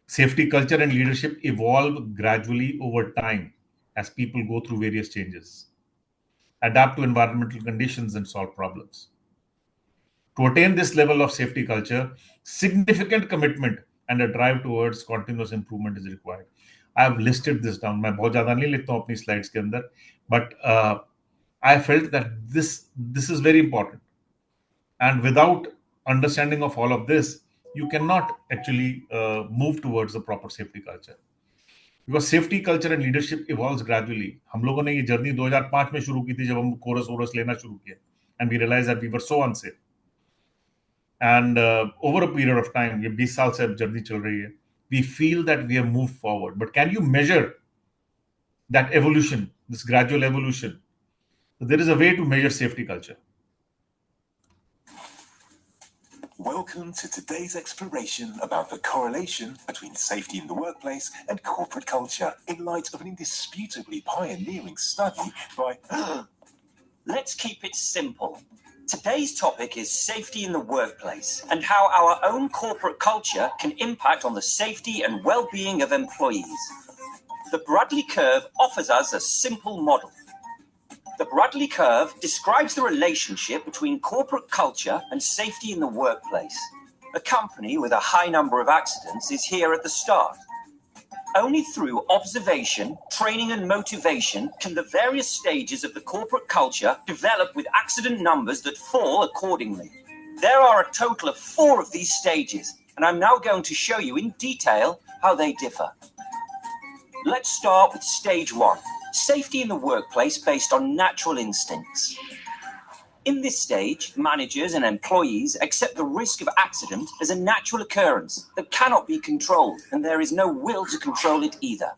Safety culture and leadership evolve gradually over time as people go through various changes, adapt to environmental conditions, and solve problems. To attain this level of safety culture, significant commitment and a drive towards continuous improvement is required. I have listed this down. मैं बहुत ज़्यादा नहीं लिखता हूँ अपनी slides के अंदर, but I felt that this is very important. And without understanding of all of this, you cannot actually move towards a proper safety culture. Because safety culture and leadership evolves gradually. हम लोगों ने ये journey 2005 में शुरू की थी जब हम कोरस लेना शुरू किया, and we realized that we were so unsafe. And over a period of time, ये 20 साल से अब जर्नी चल रही है, we feel that we have moved forward. But can you measure that evolution, this gradual evolution? There is a way to measure safety culture. Welcome to today's exploration about the correlation between safety in the workplace and corporate culture in light of an indisputably pioneering study by... Let's keep it simple. Today's topic is safety in the workplace and how our own corporate culture can impact on the safety and well-being of employees. The Bradley Curve offers us a simple model. The Bradley Curve describes the relationship between corporate culture and safety in the workplace. A company with a high number of accidents is here at the start. Only through observation, training and motivation can the various stages of the corporate culture develop with accident numbers that fall accordingly. There are a total of 4 of these stages, and I'm now going to show you in detail how they differ. Let's start with stage 1. Safety in the workplace based on natural instincts. In this stage, managers and employees accept the risk of accident as a natural occurrence that cannot be controlled, and there is no will to control it either.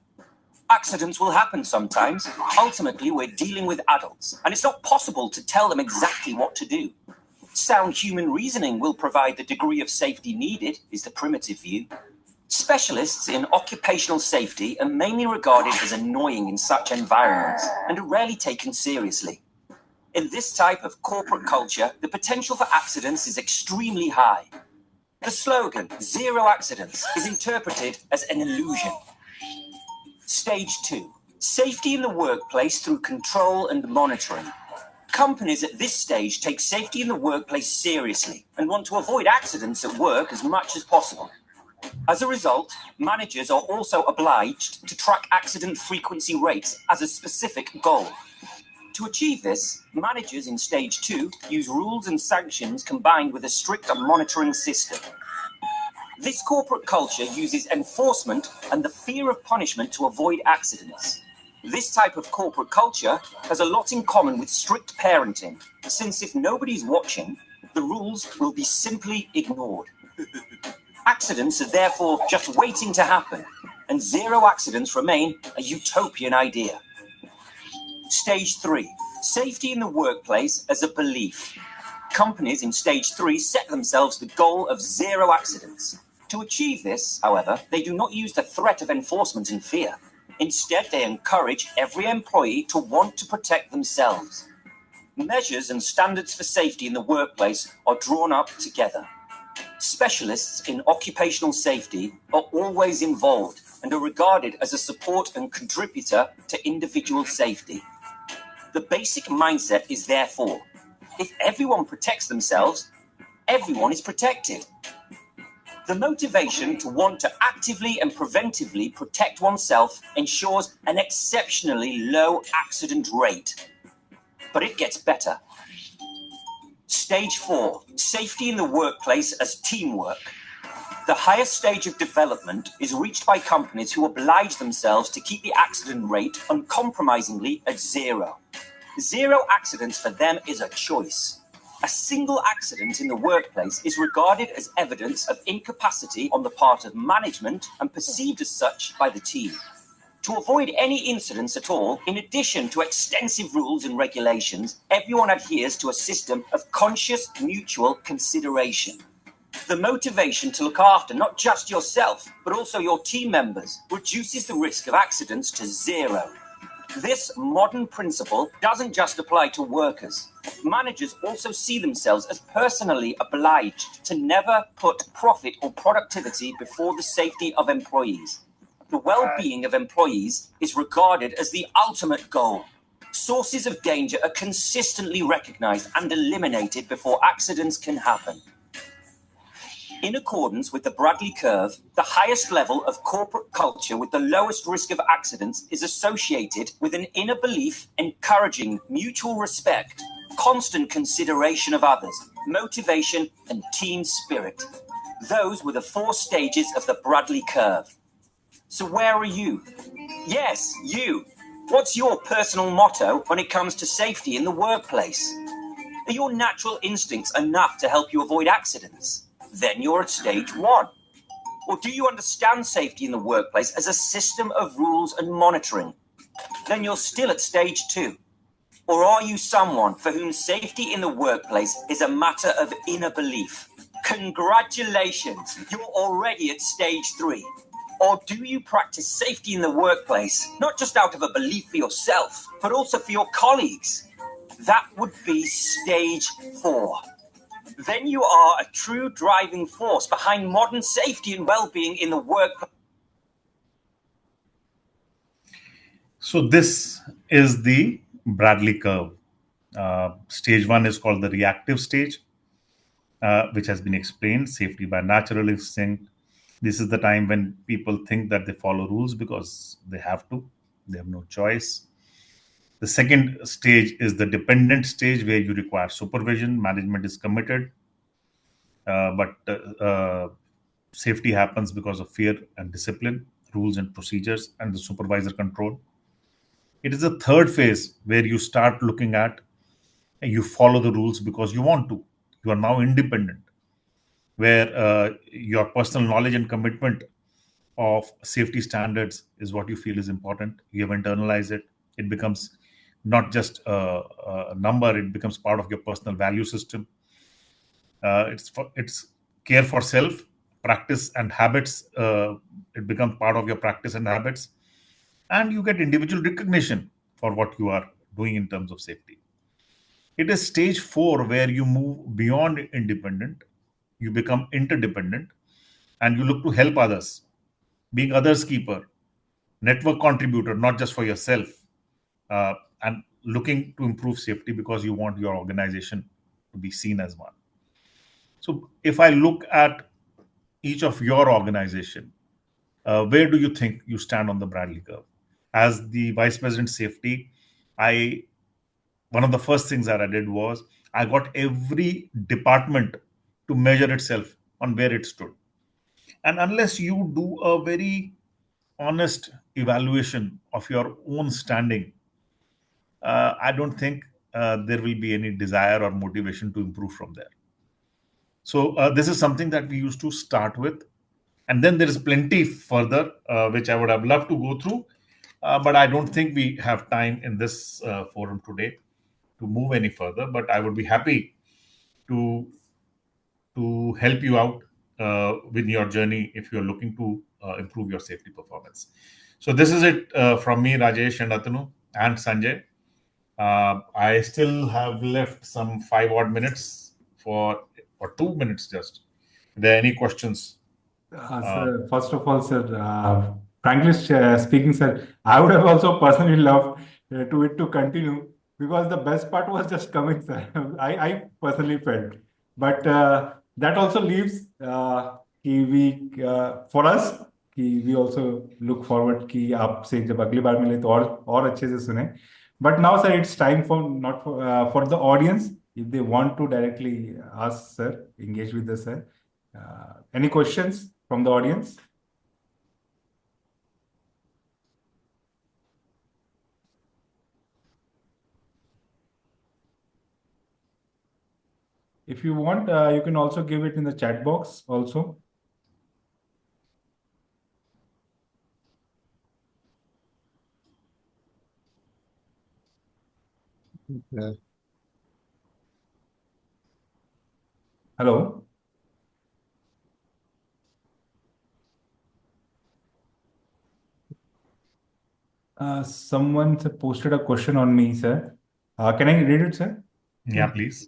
Accidents will happen sometimes. Ultimately, we're dealing with adults, and it's not possible to tell them exactly what to do. Sound human reasoning will provide the degree of safety needed, is the primitive view. Specialists in occupational safety are mainly regarded as annoying in such environments and are rarely taken seriously. In this type of corporate culture, the potential for accidents is extremely high. The slogan, "Zero accidents," is interpreted as an illusion. Stage 2. Safety in the workplace through control and monitoring. Companies at this stage take safety in the workplace seriously and want to avoid accidents at work as much as possible. As a result, managers are also obliged to track accident frequency rates as a specific goal. To achieve this, managers in stage 2 use rules and sanctions combined with a strict monitoring system. This corporate culture uses enforcement and the fear of punishment to avoid accidents. This type of corporate culture has a lot in common with strict parenting, since if nobody's watching, the rules will be simply ignored. Accidents are therefore just waiting to happen, and zero accidents remain a utopian idea. Stage 3, safety in the workplace as a belief. Companies in stage 3 set themselves the goal of zero accidents. To achieve this, however, they do not use the threat of enforcement and fear. Instead, they encourage every employee to want to protect themselves. Measures and standards for safety in the workplace are drawn up together. Specialists in occupational safety are always involved and are regarded as a support and contributor to individual safety. The basic mindset is therefore, if everyone protects themselves, everyone is protected. The motivation to want to actively and preventively protect oneself ensures an exceptionally low accident rate. But it gets better. Stage 4, safety in the workplace as teamwork. The highest stage of development is reached by companies who oblige themselves to keep the accident rate uncompromisingly at zero. Zero accidents for them is a choice. A single accident in the workplace is regarded as evidence of incapacity on the part of management and perceived as such by the team. To avoid any incidents at all, in addition to extensive rules and regulations, everyone adheres to a system of conscious mutual consideration. The motivation to look after not just yourself, but also your team members, reduces the risk of accidents to zero. This modern principle doesn't just apply to workers. Managers also see themselves as personally obliged to never put profit or productivity before the safety of employees. The well-being of employees is regarded as the ultimate goal. Sources of danger are consistently recognized and eliminated before accidents can happen. In accordance with the Bradley curve, the highest level of corporate culture with the lowest risk of accidents is associated with an inner belief encouraging mutual respect, constant consideration of others, motivation, and team spirit. Those were the 4 stages of the Bradley curve. So where are you? Yes, you. What's your personal motto when it comes to safety in the workplace? Are your natural instincts enough to help you avoid accidents? Then you're at stage 1. Or do you understand safety in the workplace as a system of rules and monitoring? Then you're still at stage 2. Or are you someone for whom safety in the workplace is a matter of inner belief? Congratulations, you're already at stage 3. Or do you practice safety in the workplace, not just out of a belief for yourself, but also for your colleagues? That would be stage 4. Then you are a true driving force behind modern safety and well-being in the workplace. So this is the Bradley curve. Stage 1 is called the reactive stage, which has been explained, safety by natural instinct. This is the time when people think that they follow rules because they have to. They have no choice. The second stage is the dependent stage, where you require supervision. Management is committed, but safety happens because of fear and discipline, rules and procedures, and the supervisor control. It is the third phase where you start looking at, you follow the rules because you want to. You are now independent, where your personal knowledge and commitment of safety standards is what you feel is important. You have internalized it. It becomes not just a number, it becomes part of your personal value system. It's care for self, practice and habits. It becomes part of your practice and habits, and you get individual recognition for what you are doing in terms of safety. It is stage 4 where you move beyond independent, you become interdependent, and you look to help others, being others keeper, network contributor, not just for yourself, and looking to improve safety because you want your organization to be seen as one. So if I look at each of your organization, where do you think you stand on the Bradley curve? As the Vice President Safety, I one of the first things that I did was I got every department to measure itself on where it stood. And unless you do a very honest evaluation of your own standing, I don't think there will be any desire or motivation to improve from there. So this is something that we used to start with. And then there is plenty further, which I would have loved to go through. But I don't think we have time in this forum today to move any further. But I would be happy to help you out with your journey if you're looking to improve your safety performance. So this is it from me, Rajesh and Atanu and Sanjay. I still have left some 5 odd minutes or 2 minutes just. Are there any questions? Sir, first of all, sir, frankly speaking, sir, I would have also personally loved it to continue because the best part was just coming, sir. I personally felt, but that also leaves for us कि we also look forward कि आपसे जब अगली बार मिले तो और अच्छे से सुने. But now, sir, it's time for not for the audience if they want to directly ask, sir, engage with the sir. Any questions from the audience? If you want, you can also give it in the chat box also. Yeah. Hello. Someone posted a question on me, sir. Can I read it, sir? Yeah, please.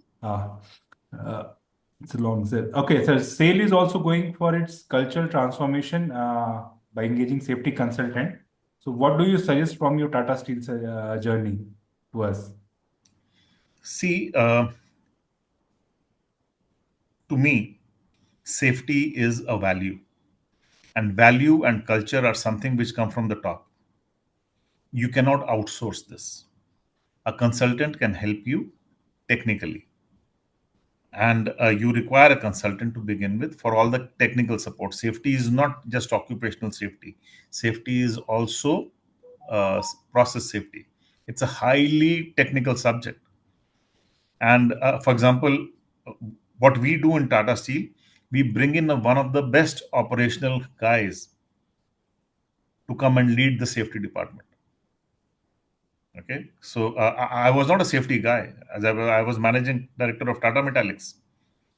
It's long, sir. Okay, sir. SAIL is also going for its cultural transformation by engaging safety consultant. So, what do you suggest from your Tata Steel journey to us? See, to me, safety is a value, and value and culture are something which come from the top. You cannot outsource this. A consultant can help you technically, and you require a consultant to begin with for all the technical support. Safety is not just occupational safety. Safety is also process safety. It's a highly technical subject. And for example, what we do in Tata Steel, we bring in one of the best operational guys to come and lead the safety department. Okay, so I was not a safety guy, as I was managing director of Tata Metaliks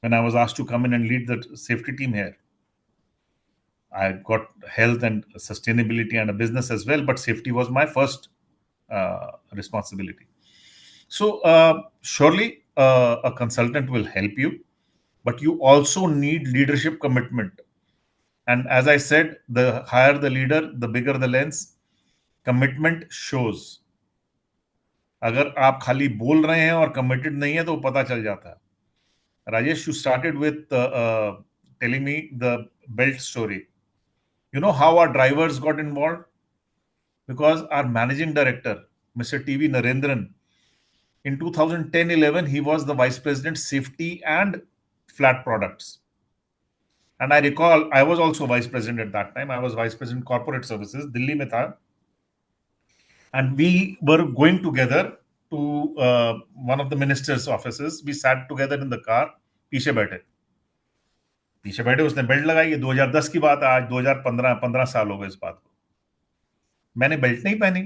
when I was asked to come in and lead the safety team here. I got health and sustainability and a business as well, but safety was my first responsibility. So surely a consultant will help you, but you also need leadership commitment. And as I said, the higher the leader, the bigger the lens. Commitment shows. अगर आप खाली बोल रहे हैं और committed नहीं है तो पता चल जाता है. Rajesh, you started with telling me the belt story. You know how our drivers got involved? Because our managing director, Mr. TV Narendran, in 2010-11, he was the vice president safety and flat products. And I recall, I was also vice president at that time. I was vice president corporate services, Delhi mein tha. And we were going together to one of the minister's offices. We sat together in the car, पीछे बैठे उसने belt लगाई. ये 2010 की बात है, आज 2015 साल हो गए इस बात को. मैंने बेल्ट नहीं पहनी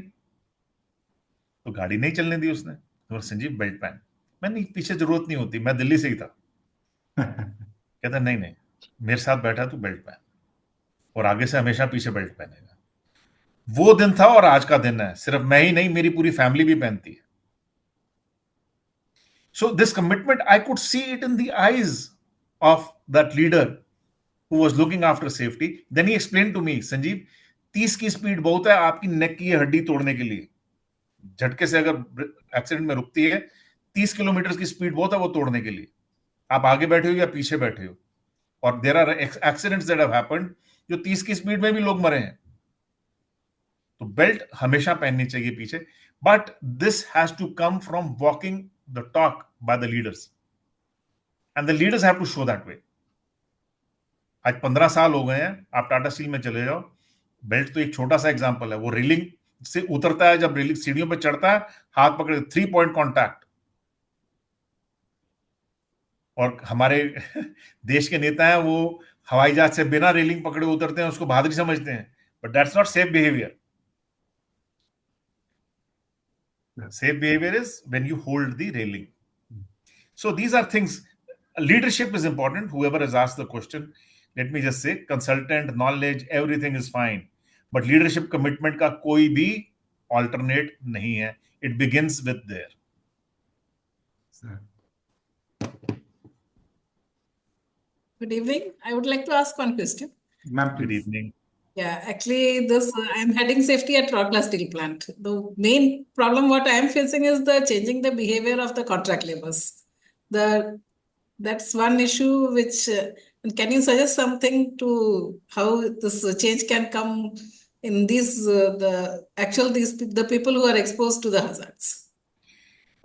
तो गाड़ी नहीं चलने दी उसने. तो संजीव बेल्ट पहन. मैंने पीछे जरूरत नहीं होती, मैं दिल्ली से ही था. कहता नहीं मेरे साथ बैठा तू बेल्ट पहन और आगे से हमेशा पीछे बेल्ट पहनेगा. वो दिन था और आज का दिन है. सिर्फ मैं ही नहीं, मेरी पूरी फैमिली भी पहनती है. So this commitment, I could see it in the eyes of that leader who was looking after safety. Then he explained to me, Sanjeev, 30 की स्पीड बहुत है आपकी नेक की हड्डी तोड़ने के लिए. झटके से अगर एक्सीडेंट में रुकती है, 30 किलोमीटर की स्पीड बहुत है वो तोड़ने के लिए. आप आगे बैठे हो या पीछे बैठे हो. और there are accidents that have happened जो 30 की स्पीड में भी लोग मरे हैं. तो बेल्ट हमेशा पहननी चाहिए पीछे, but this has to come from walking the talk by the leaders, and the leaders have to show that way. आज 15 साल हो गए हैं, आप टाटा स्टील में चले जाओ, बेल्ट तो एक छोटा सा एग्जांपल है. वो रेलिंग से उतरता है, जब रेलिंग सीढ़ियों पे चढ़ता है, हाथ पकड़े 3 पॉइंट कॉन्टैक्ट. और हमारे देश के नेता हैं, वो हवाई जहाज से बिना रेलिंग पकड़े उतरते हैं, उसको बहादुरी समझते हैं, but that's not safe behaviour. Safe behavior is when you hold the railing. So these are things. Leadership is important. Whoever has asked the question, let me just say, consultant, knowledge, everything is fine. But leadership commitment का कोई भी alternate नहीं है. It begins with there. Good evening. I would like to ask one question. Ma'am, Good please. evening. Yeah, actually, this I'm heading safety at Rockland Steel Plant. The main problem what I am facing is the changing the behavior of the contract laborers. That's one issue which can you suggest something to how this change can come in these the people who are exposed to the hazards?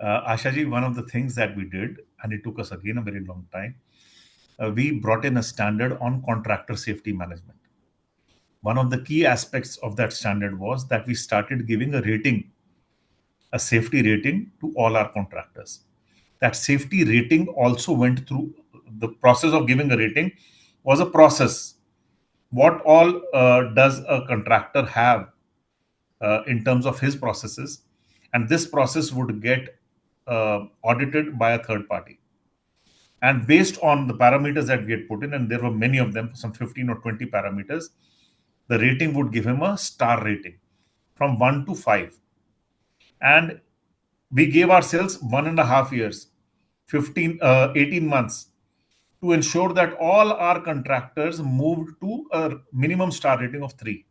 Asha ji, one of the things that we did, and it took us again a very long time, we brought in a standard on contractor safety management. One of the key aspects of that standard was that we started giving a safety rating to all our contractors. That safety rating also went through the process of giving a rating was a process. What all does a contractor have in terms of his processes? And this process would get audited by a third party. And based on the parameters that we had put in, and there were many of them, some 15 or 20 parameters, the rating would give him a star rating from 1 to 5. And we gave ourselves 1.5 years, 18 months to ensure that all our contractors moved to a minimum star rating of 3.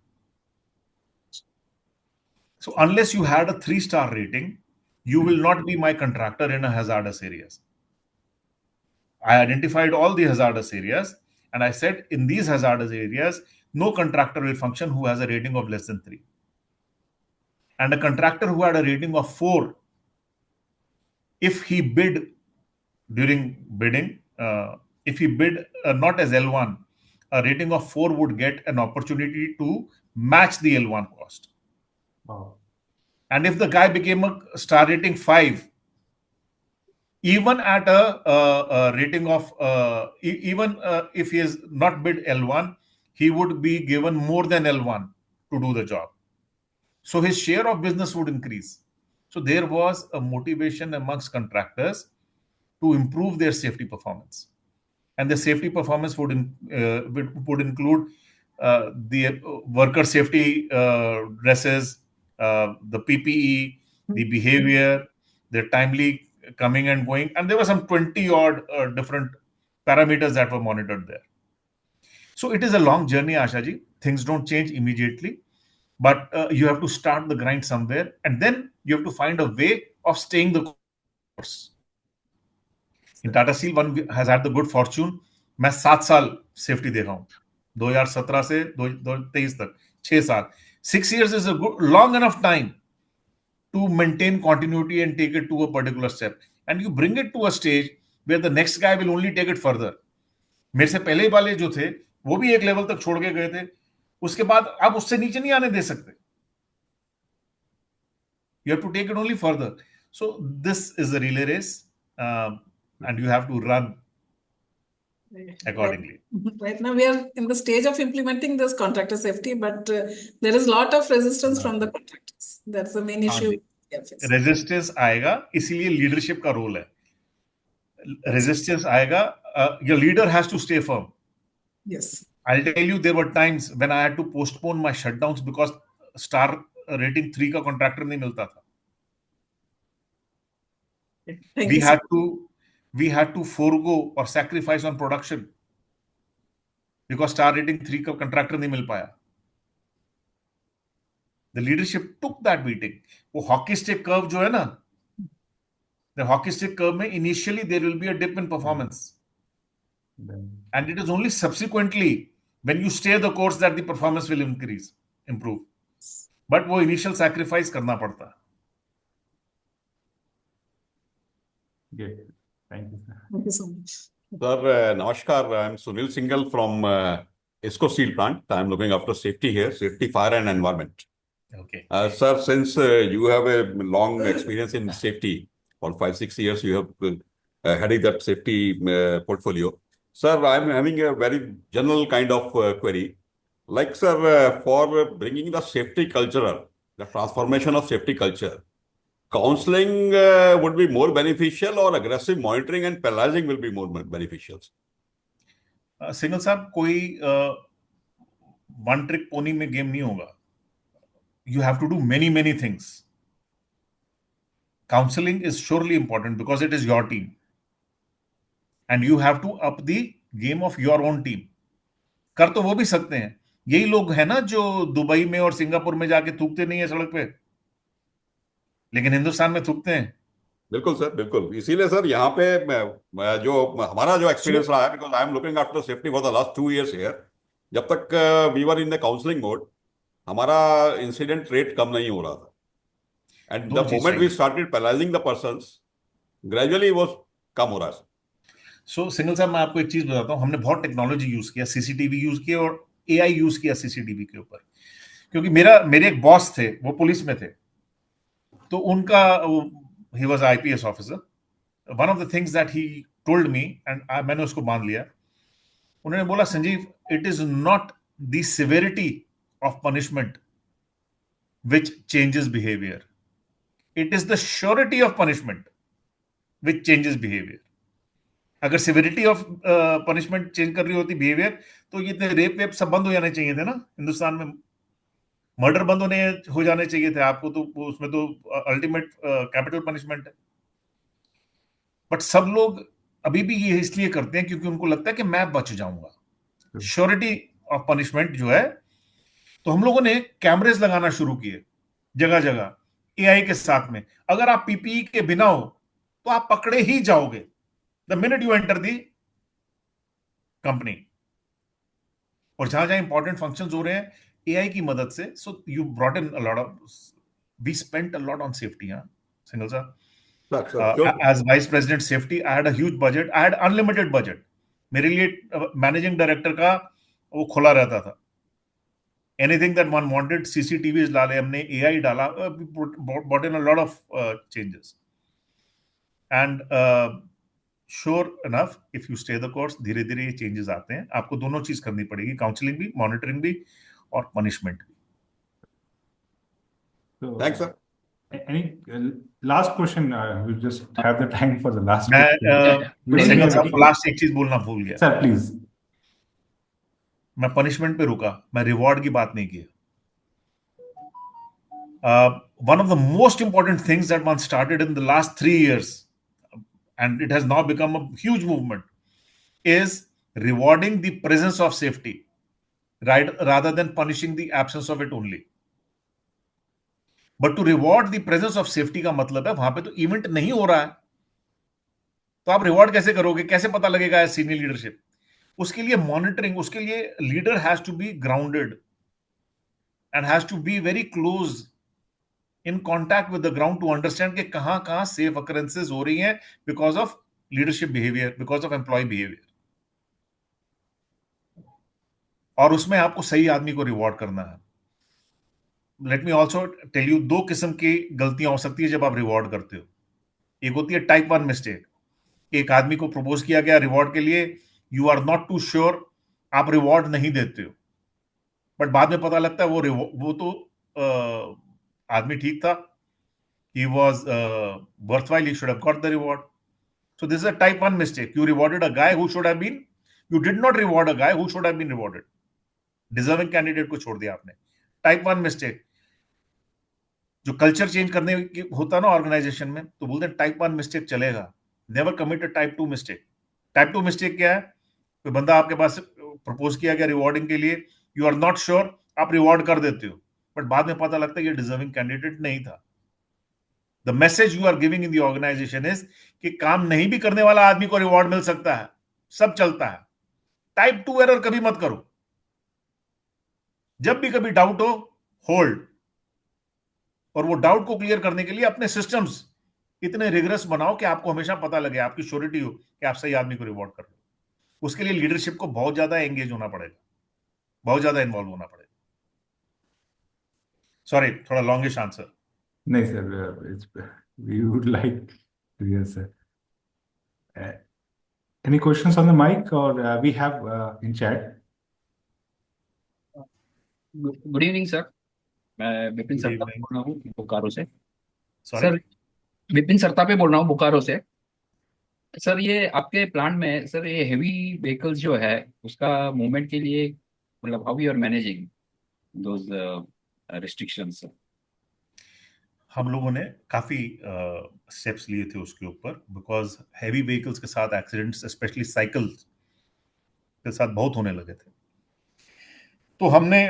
So unless you had a 3-star rating, you will not be my contractor in a hazardous areas. I identified all the hazardous areas and I said in these hazardous areas, no contractor will function who has a rating of less than 3. And a contractor who had a rating of 4, if he bid during bidding, if he bid not as L1, a rating of 4 would get an opportunity to match the L1 cost. Wow. And if the guy became a star rating 5, even at a rating of, even if he has not bid L1, he would be given more than L1 to do the job. So his share of business would increase. So there was a motivation amongst contractors to improve their safety performance. And the safety performance would include the worker safety dresses, the PPE, the behavior, their timely coming and going, and there were some 20 odd different parameters that were monitored there. So it is a long journey, Ashaji. Things don't change immediately, but you have to start the grind somewhere, and then you have to find a way of staying the course. In Tata Steel, one has had the good fortune. मैं 7 साल safety दे रहा हूँ 2017 से 2023 तक 6 साल 6 years is a good long enough time to maintain continuity and take it to a particular step, and you bring it to a stage where the next guy will only take it further. मेरे से पहले वाले जो थे वो भी एक level तक छोड़ के गए थे, उसके बाद आप उससे नीचे नहीं आने दे सकते. You have to take it only further. So this is a relay race, and you have to run accordingly. Right now, we are in the stage of implementing this contractor safety, but there is a lot of resistance from the contractors. That's the main issue. Resistance आएगा, इसीलिए leadership का role है. Resistance आएगा, your leader has to stay firm. Yes. I'll tell you, there were times when I had to postpone my shutdowns because star rating 3 का contractor नहीं मिलता था. We had to forego or sacrifice on production because star rating 3 का contractor नहीं मिल पाया. The leadership took that beating. वो hockey stick curve जो है ना, the hockey stick curve में initially there will be a dip in performance. And it is only subsequently when you stay the course that the performance will improve. But वो initial sacrifice करना पड़ता है। Thank you, sir. Thank you so much. Sir, Namaskar. I'm Sunil Singhal from JUSCO Steel Plant. I'm looking after safety here, safety, fire, and environment. Okay. Sir, since you have a long experience in safety, for 5-6 years, you have heading that safety portfolio. Sir, I'm having a very general kind of query. Like, sir, for bringing the safety culture, the transformation of safety culture, counseling would be more beneficial or aggressive monitoring and penalizing will be more beneficial? Single साहब, कोई one trick pony में game नहीं होगा. You have to do many things. Counseling is surely important because it is your team. And you have to up the game of your own team. कर तो वो भी सकते हैं. यही लोग हैं ना जो दुबई में और सिंगापुर में जाके थूकते नहीं है सड़क पे, लेकिन हिंदुस्तान में थूकते हैं. बिल्कुल सर, बिल्कुल. इसीलिए सर यहाँ पे जो हमारा जो एक्सपीरियंस रहा है, because I am looking after safety for the last 2 years here, जब तक we were in the counselling mode, हमारा इंसिडेंट रेट कम नहीं हो रहा था. And the moment we started penalizing the persons, gradually वो कम हो रहा है. सो सिंगल साहब, मैं आपको एक चीज बताता हूँ. हमने बहुत टेक्नोलॉजी यूज किया, सीसीटीवी यूज किया और एआई यूज किया सीसीटीवी के ऊपर. क्योंकि मेरे एक बॉस थे, वो पुलिस में थे, तो उनका he was IPS officer. One of the things that he told me, and मैंने उसको मान लिया. उन्होंने बोला, Sanjeev, it is not the severity of punishment which changes behavior. It is the surety of punishment which changes behavior. अगर severity of punishment change कर रही होती बिहेवियर, तो ये इतने रेप वेप सब बंद हो जाने चाहिए थे ना हिंदुस्तान में. मर्डर बंद हो जाने चाहिए थे आपको, तो उसमें तो अल्टीमेट कैपिटल पनिशमेंट है. बट सब लोग अभी भी ये इसलिए करते हैं क्योंकि उनको लगता है कि मैं बच जाऊंगा. श्योरिटी ऑफ पनिशमेंट जो है, तो हम लोगों ने कैमरेज लगाना शुरू किए जगह जगह एआई के साथ में. अगर आप पीपीई के बिना हो तो आप पकड़े ही जाओगे the minute you enter the company. और जहां जहां इंपॉर्टेंट फंक्शंस हो रहे हैं एआई की मदद से, so you brought in a lot of, we spent a lot on safety. Single sir, as vice president safety, I had a huge budget. I had unlimited budget. मेरे लिए managing director का वो खुला रहता था. Anything that one wanted, CCTVs डाले हमने, AI डाला, brought in a lot of changes. And sure enough, if you stay the course, धीरे धीरे ये changes आते हैं. आपको दोनों चीज करनी पड़ेगी, काउंसलिंग भी, मॉनिटरिंग भी और पनिशमेंट भी. Thanks, sir. Any last question? We'll just have the time for the last मैं लास्ट एक चीज बोलना भूल गया. Sir please. मैं पनिशमेंट पे रुका, मैं रिवॉर्ड की बात नहीं की. One of the most important things that one started in the last 3 years, and it has now become a huge movement, is rewarding the presence of safety, right, rather than punishing the absence of it only. But to reward the presence of safety का मतलब है वहां पे तो event नहीं हो रहा है, तो आप रिवॉर्ड कैसे करोगे, कैसे पता लगेगा एज सीनियर लीडरशिप? उसके लिए मॉनिटरिंग, उसके लिए leader has to be grounded and has to be very close in contact with the ground to understand कि कहां safe occurrences हो रही हैं because of leadership behavior, because of employee behavior. और उसमें आपको सही आदमी को रिवॉर्ड करना है. Let me also tell you, 2 किस्म की गलतियां हो सकती है जब आप रिवॉर्ड करते हो. एक होती है टाइप 1 मिस्टेक. एक आदमी को प्रपोज किया गया रिवॉर्ड के लिए, you are not too sure, आप रिवॉर्ड नहीं देते हो, बट बाद में पता लगता है वो तो आदमी ठीक था, he was worthwhile, he should have got the reward. So this is a type 1 mistake. You rewarded a guy who should have been, you did not reward a guy who should have been rewarded. Deserving candidate को छोड़ दिया आपने. Type 1 mistake. जो culture change करने की होता ना organisation में, तो बोलते हैं टाइप 1 मिस्टेक चलेगा, never commit a type 2 mistake. Type 2 mistake क्या है? कोई बंदा आपके पास प्रपोज किया गया रिवॉर्डिंग के लिए, यू आर नॉट श्योर, आप रिवॉर्ड कर देते हो, बट बाद में पता लगता है ये डिजर्विंग कैंडिडेट नहीं था. The message you are giving in the organization is कि काम नहीं भी करने वाला आदमी को रिवॉर्ड मिल सकता है, सब चलता है. टाइप 2 एरर कभी मत करो. जब भी कभी डाउट हो, होल्ड, और वो डाउट को क्लियर करने के लिए अपने सिस्टम्स इतने रिगरस बनाओ कि आपको हमेशा पता लगे, आपकी श्योरिटी हो कि आप सही आदमी को रिवॉर्ड कर रहे हो। उसके लिए लीडरशिप को बहुत ज्यादा एंगेज होना पड़ेगा, बहुत ज्यादा इन्वॉल्व होना पड़ेगा। सॉरी, थोड़ा लॉन्गिश आंसर। नहीं sir, we would like to hear sir. Uh, any questions on the mic or we have in chat? Good evening sir, मैं विपिन गुड सरता इवनिंग। बोल रहा हूँ बोकारो से। सॉरी, सर विपिन सरता पे बोल रहा हूँ बोकारो से। सर ये आपके प्लांट में सर ये हेवी व्हीकल्स जो है उसका मूवमेंट के लिए मतलब how you are managing those restrictions? हम लोगों ने काफी स्टेप्स लिए थे उसके ऊपर, बिकॉज हैवी व्हीकल्स के साथ एक्सीडेंट्स स्पेशली साइकिल के साथ बहुत होने लगे थे। तो हमने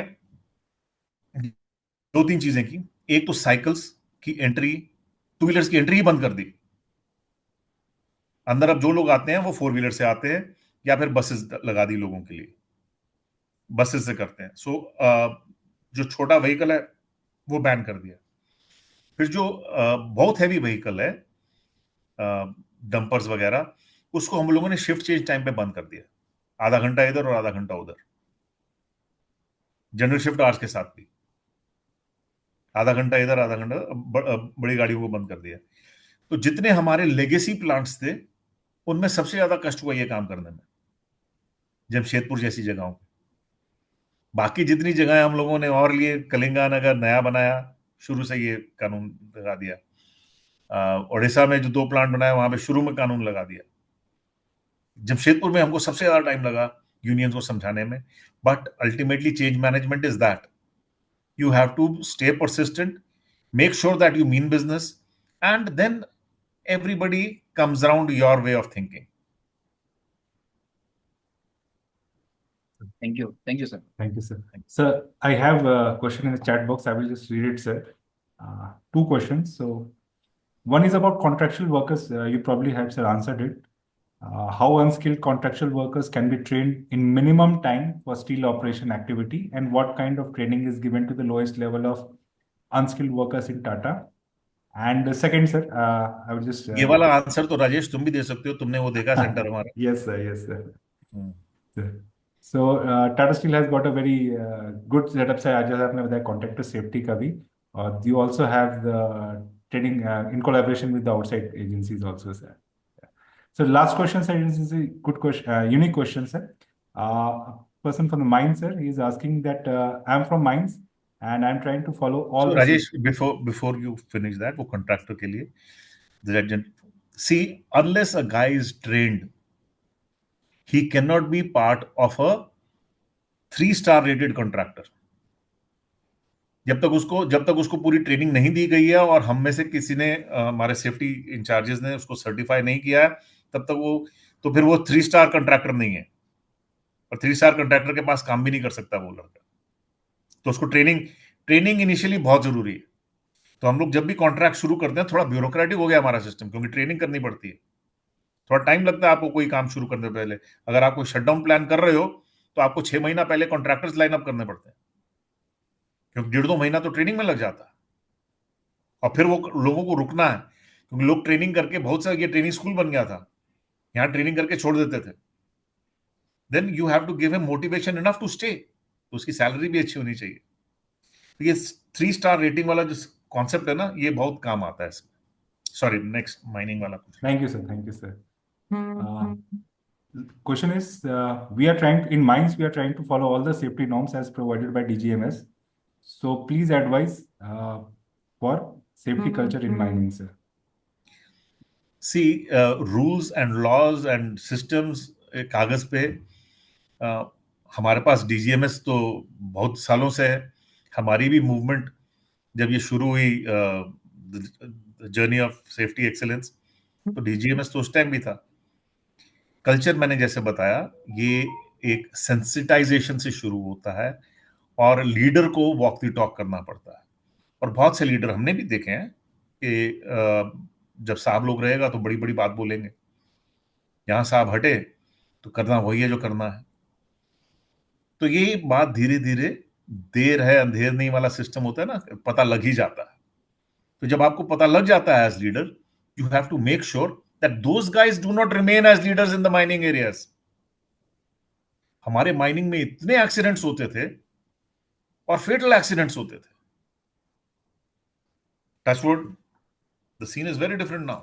दो तीन चीजें की। एक तो साइकिल्स की एंट्री, टू व्हीलर्स की एंट्री ही बंद कर दी। अंदर अब जो लोग आते हैं वो फोर व्हीलर से आते हैं या फिर बसेस लगा दी लोगों के लिए, बसेस से करते हैं। सो जो छोटा व्हीकल है वो बैन कर दिया। फिर जो बहुत हैवी व्हीकल है, डंपर्स वगैरह, उसको हम लोगों ने शिफ्ट चेंज टाइम पे बंद कर दिया, आधा घंटा इधर और आधा घंटा उधर, जनरल शिफ्ट आवर्स के साथ भी। आधा घंटा इधर आधा घंटा, बड़ी गाड़ियों को बंद कर दिया। तो जितने हमारे लेगेसी प्लांट्स थे उनमें सबसे ज्यादा कष्ट हुआ ये काम करने में, जमशेदपुर जैसी जगहों पे। बाकी जितनी जगह हम लोगों ने और लिए, कलिंगा नगर नया बनाया, शुरू से ये कानून लगा दिया। उड़ीसा में जो 2 प्लांट बनाया वहां पे शुरू में कानून लगा दिया। जमशेदपुर में हमको सबसे ज्यादा टाइम लगा यूनियंस को समझाने में, but ultimately change management is that you have to stay persistent, make sure that you mean business, and then everybody comes around your way of thinking. Thank you sir. Thank you, sir. Sir, I have a question in the chat box. I will just read it, sir. Two questions. So, one is about contractual workers. You probably have, sir, answered it. How unskilled contractual workers can be trained in minimum time for steel operation activity, and what kind of training is given to the lowest level of unskilled workers in Tata? And second, sir, I will just. ये वाला answer तो राजेश तुम भी दे सकते हो, तुमने वो देखा सेंटर हमारा। Yes, sir. Yes, sir. Sir. So Tata Steel has got a very good setup, sir. आज जैसे आपने बताया contractor safety का भी, और you also have the training in collaboration with the outside agencies also, sir. So last question, sir, is a good question, unique question, sir. A person from the mines, sir, he is asking that I'm from mines and I'm trying to follow all So the. Rajesh, before you finish that, वो contractor के लिए, see, unless a guy is trained, he cannot be part of a 3-star rated contractor. जब तक उसको पूरी training नहीं दी गई है और हम में से किसी ने, हमारे सेफ्टी इंचार्जेस ने उसको सर्टिफाई नहीं किया है, तब तक तो फिर वो 3-स्टार कॉन्ट्रैक्टर नहीं है, और 3-स्टार कॉन्ट्रैक्टर के पास काम भी नहीं कर सकता वो लड़का। तो उसको ट्रेनिंग इनिशियली बहुत जरूरी है। तो हम लोग जब भी कॉन्ट्रैक्ट शुरू करते हैं, थोड़ा ब्यूरोक्रेटिक हो गया हमारा सिस्टम, क्योंकि ट्रेनिंग करनी पड़ती है, थोड़ा टाइम लगता है आपको कोई काम शुरू करने से पहले। अगर आप कोई शटडाउन प्लान कर रहे हो तो आपको 6 महीना पहले कॉन्ट्रैक्टर्स लाइन अप करने पड़ते हैं, क्योंकि 1.5-2 महीना तो ट्रेनिंग में लग जाता है, और फिर वो लोगों को रुकना है, क्योंकि लोग ट्रेनिंग करके, बहुत सा ये ट्रेनिंग स्कूल बन गया था, यहाँ ट्रेनिंग करके छोड़ देते थे। Then you have to give him motivation enough to stay, तो उसकी सैलरी भी अच्छी होनी चाहिए। तो ये 3-स्टार रेटिंग वाला जो कॉन्सेप्ट है ना, ये बहुत काम आता है इसमें। सॉरी, नेक्स्ट माइनिंग वाला कुछ। Thank you, sir. Thank you, sir. Question is, we are trying in mines, we are trying to follow all the safety norms as provided by DGMS. So please advise for safety culture in mining, sir. See, rules and laws and systems कागज पे, हमारे पास DGMS तो बहुत सालों से है। हमारी भी मूवमेंट जब ये शुरू हुई, जर्नी ऑफ सेफ्टी एक्सेलेंस, तो डीजीएमएस तो उस टाइम भी था। कल्चर मैंने जैसे बताया, ये एक सेंसिटाइजेशन से शुरू होता है, और लीडर को वॉक द टॉक करना पड़ता है। और बहुत से लीडर हमने भी देखे हैं कि जब साहब लोग रहेगा तो बड़ी बड़ी बात बोलेंगे, यहां साहब हटे तो करना वही है जो करना है। तो ये बात धीरे धीरे, देर है अंधेर नहीं वाला सिस्टम होता है ना, पता लग ही जाता है। तो जब आपको पता लग जाता है as leader, you have to make sure that those guys do not remain as leaders in the mining areas. हमारे माइनिंग में इतने एक्सीडेंट्स होते थे और फेटल एक्सीडेंट्स होते थे. Touchwood, the scene is very different now.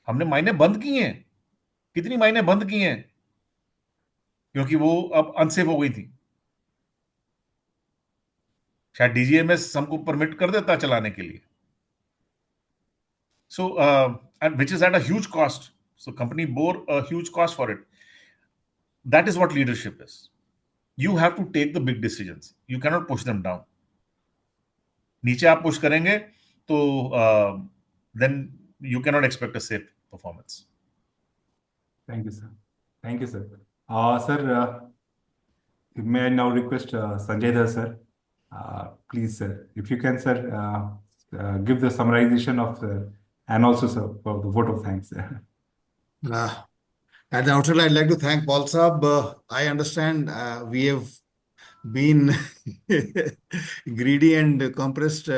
हमने माइनें बंद की हैं. कितनी माइनें बंद की हैं क्योंकि वो अब अनसेफ हो गई थी. शायद डीजीएमएस हमको परमिट कर देता चलाने के लिए. So, and which is at a huge cost. So, company bore a huge cost for it. That is what leadership is. You have to take the big decisions. You cannot push them down. नीचे आप push करेंगे तो then you cannot expect a safe performance. Thank you, sir. Thank you, sir. Sir, may I now request Sanjay Dar, sir? Please, sir, if you can, sir, give the summarization of and also, sir, for the vote of thanks. At the outset, I'd like to thank Paul Saab. I understand we have been greedy and compressed,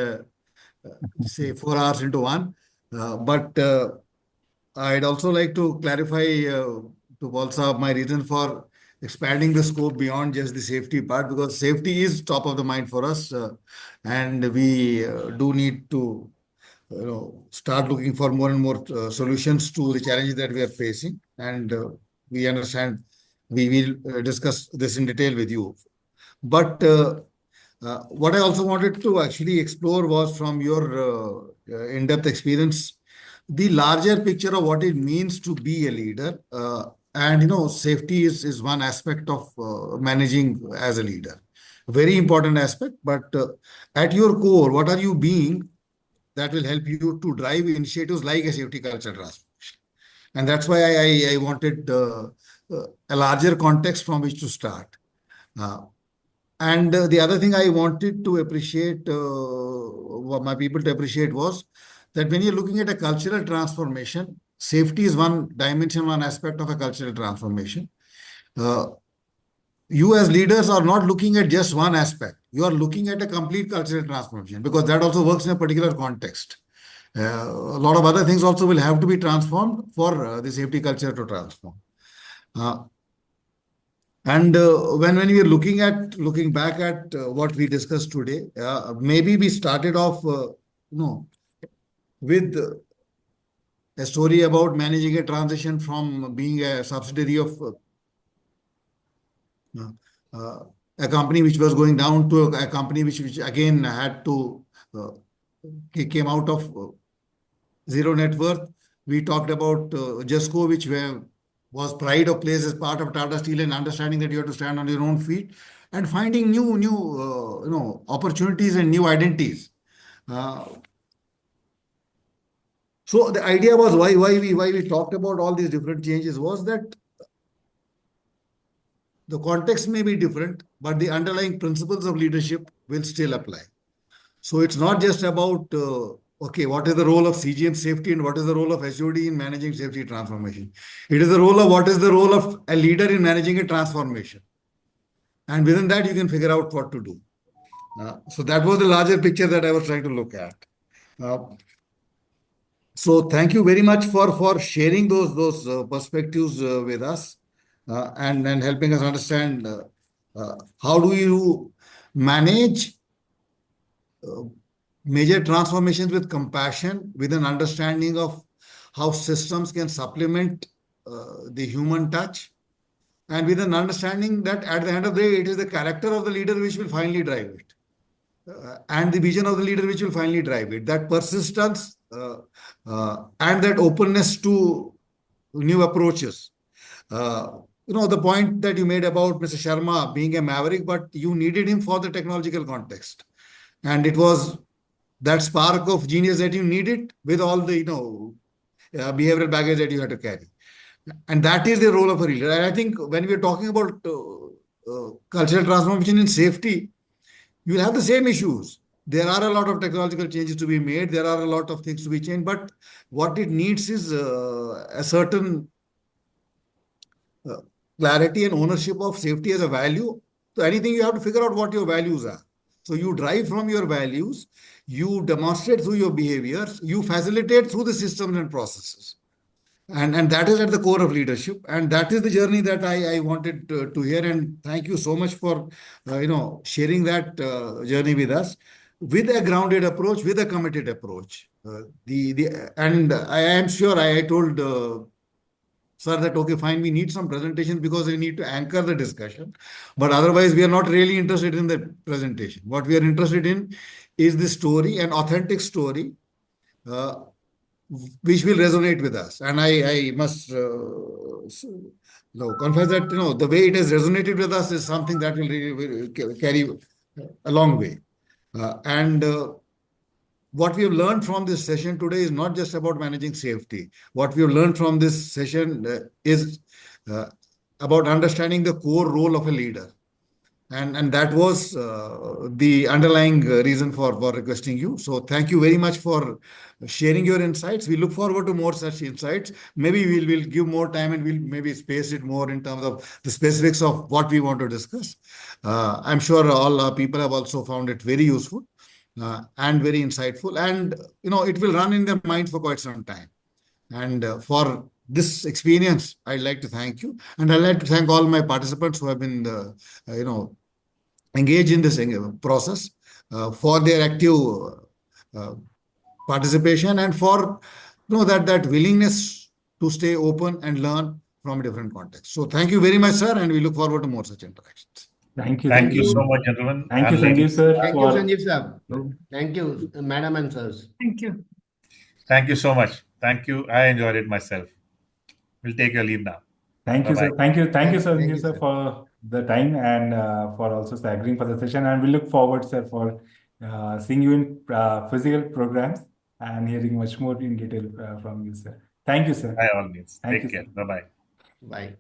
say, 4 hours into one. But I'd also like to clarify to Paul Saab my reason for expanding the scope beyond just the safety part, because safety is top of the mind for us, and we do need to start looking for more and more solutions to the challenges that we are facing. And we understand we will discuss this in detail with you. But what I also wanted to actually explore was from your in-depth experience, the larger picture of what it means to be a leader. And safety is one aspect of managing as a leader. Very important aspect, but at your core, what are you being that will help you to drive initiatives like a safety culture transformation? And that's why I wanted a larger context from which to start. And the other thing I wanted to appreciate, my people to appreciate, was that when you're looking at a cultural transformation, safety is one dimension, one aspect of a cultural transformation. You as leaders are not looking at just one aspect. You are looking at a complete cultural transformation, because that also works in a particular context. A lot of other things also will have to be transformed for the safety culture to transform. And when we are looking back at what we discussed today, maybe we started off with a story about managing a transition from being a subsidiary of a company which was going down to a company which again had to came out of zero net worth. We talked about JUSCO, which was pride of place as part of Tata Steel, and understanding that you have to stand on your own feet and finding new opportunities and new identities. So the idea was why we talked about all these different changes was that the context may be different, but the underlying principles of leadership will still apply. So it's not just about, okay, what is the role of CGM safety and what is the role of HOD in managing safety transformation? It is the role of what is the role of a leader in managing a transformation. And within that, you can figure out what to do. So that was the larger picture that I was trying to look at. So thank you very much for sharing those perspectives with us and helping us understand how do you manage major transformations with compassion, with an understanding of how systems can supplement the human touch, and with an understanding that at the end of the day, it is the character of the leader which will finally drive it. And the vision of the leader which will finally drive it. That persistence and that openness to new approaches. The point that you made about Mr. Sharma being a maverick, but you needed him for the technological context. And it was that spark of genius that you needed with all the, behavioral baggage that you had to carry. And that is the role of a leader. And I think when we are talking about cultural transformation in safety, you will have the same issues. There are a lot of technological changes to be made. There are a lot of things to be changed. But what it needs is a certain clarity and ownership of safety as a value. So anything you have to figure out what your values are. So you drive from your values. You demonstrate through your behaviors, you facilitate through the systems and processes. And that is at the core of leadership. And that is the journey that I wanted to hear. And thank you so much for, sharing that journey with us with a grounded approach, with a committed approach. And I am sure I told sir that, okay, fine, we need some presentations because we need to anchor the discussion. But otherwise, we are not really interested in the presentation. What we are interested in is the story, an authentic story, which will resonate with us. And I must confess that, the way it has resonated with us is something that will really will carry a long way. And what we have learned from this session today is not just about managing safety. What we have learned from this session is about understanding the core role of a leader. And that was the underlying reason for requesting you. So thank you very much for sharing your insights. We look forward to more such insights. Maybe we'll give more time and we'll maybe space it more in terms of the specifics of what we want to discuss. I'm sure all our people have also found it very useful and very insightful. And, it will run in their minds for quite some time. And for this experience, I'd like to thank you. And I'd like to thank all my participants who have been, engaged in this process for their active participation and for that willingness to stay open and learn from a different context. So thank you very much, sir, and we look forward to more such interactions. Thank you. Thank you so much, gentlemen. Thank you, and Sanjiv ladies. sir. Thank you, Sanjiv sir. Thank you, madam and sirs. Thank you. Thank you so much. Thank you. I enjoyed it myself. We'll take your leave now. Thank you, Bye-bye. sir. Thank you, Thank Sanjiv you, sir, sir. for the time and for also agreeing for the session. And we look forward, sir, for seeing you in physical programs and hearing much more in detail from you, sir. Thank you, sir. By all means. Thank Take you, care. sir. Bye-bye. Bye.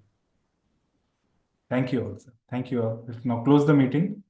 Thank you all, sir. Thank you all. Let's now close the meeting.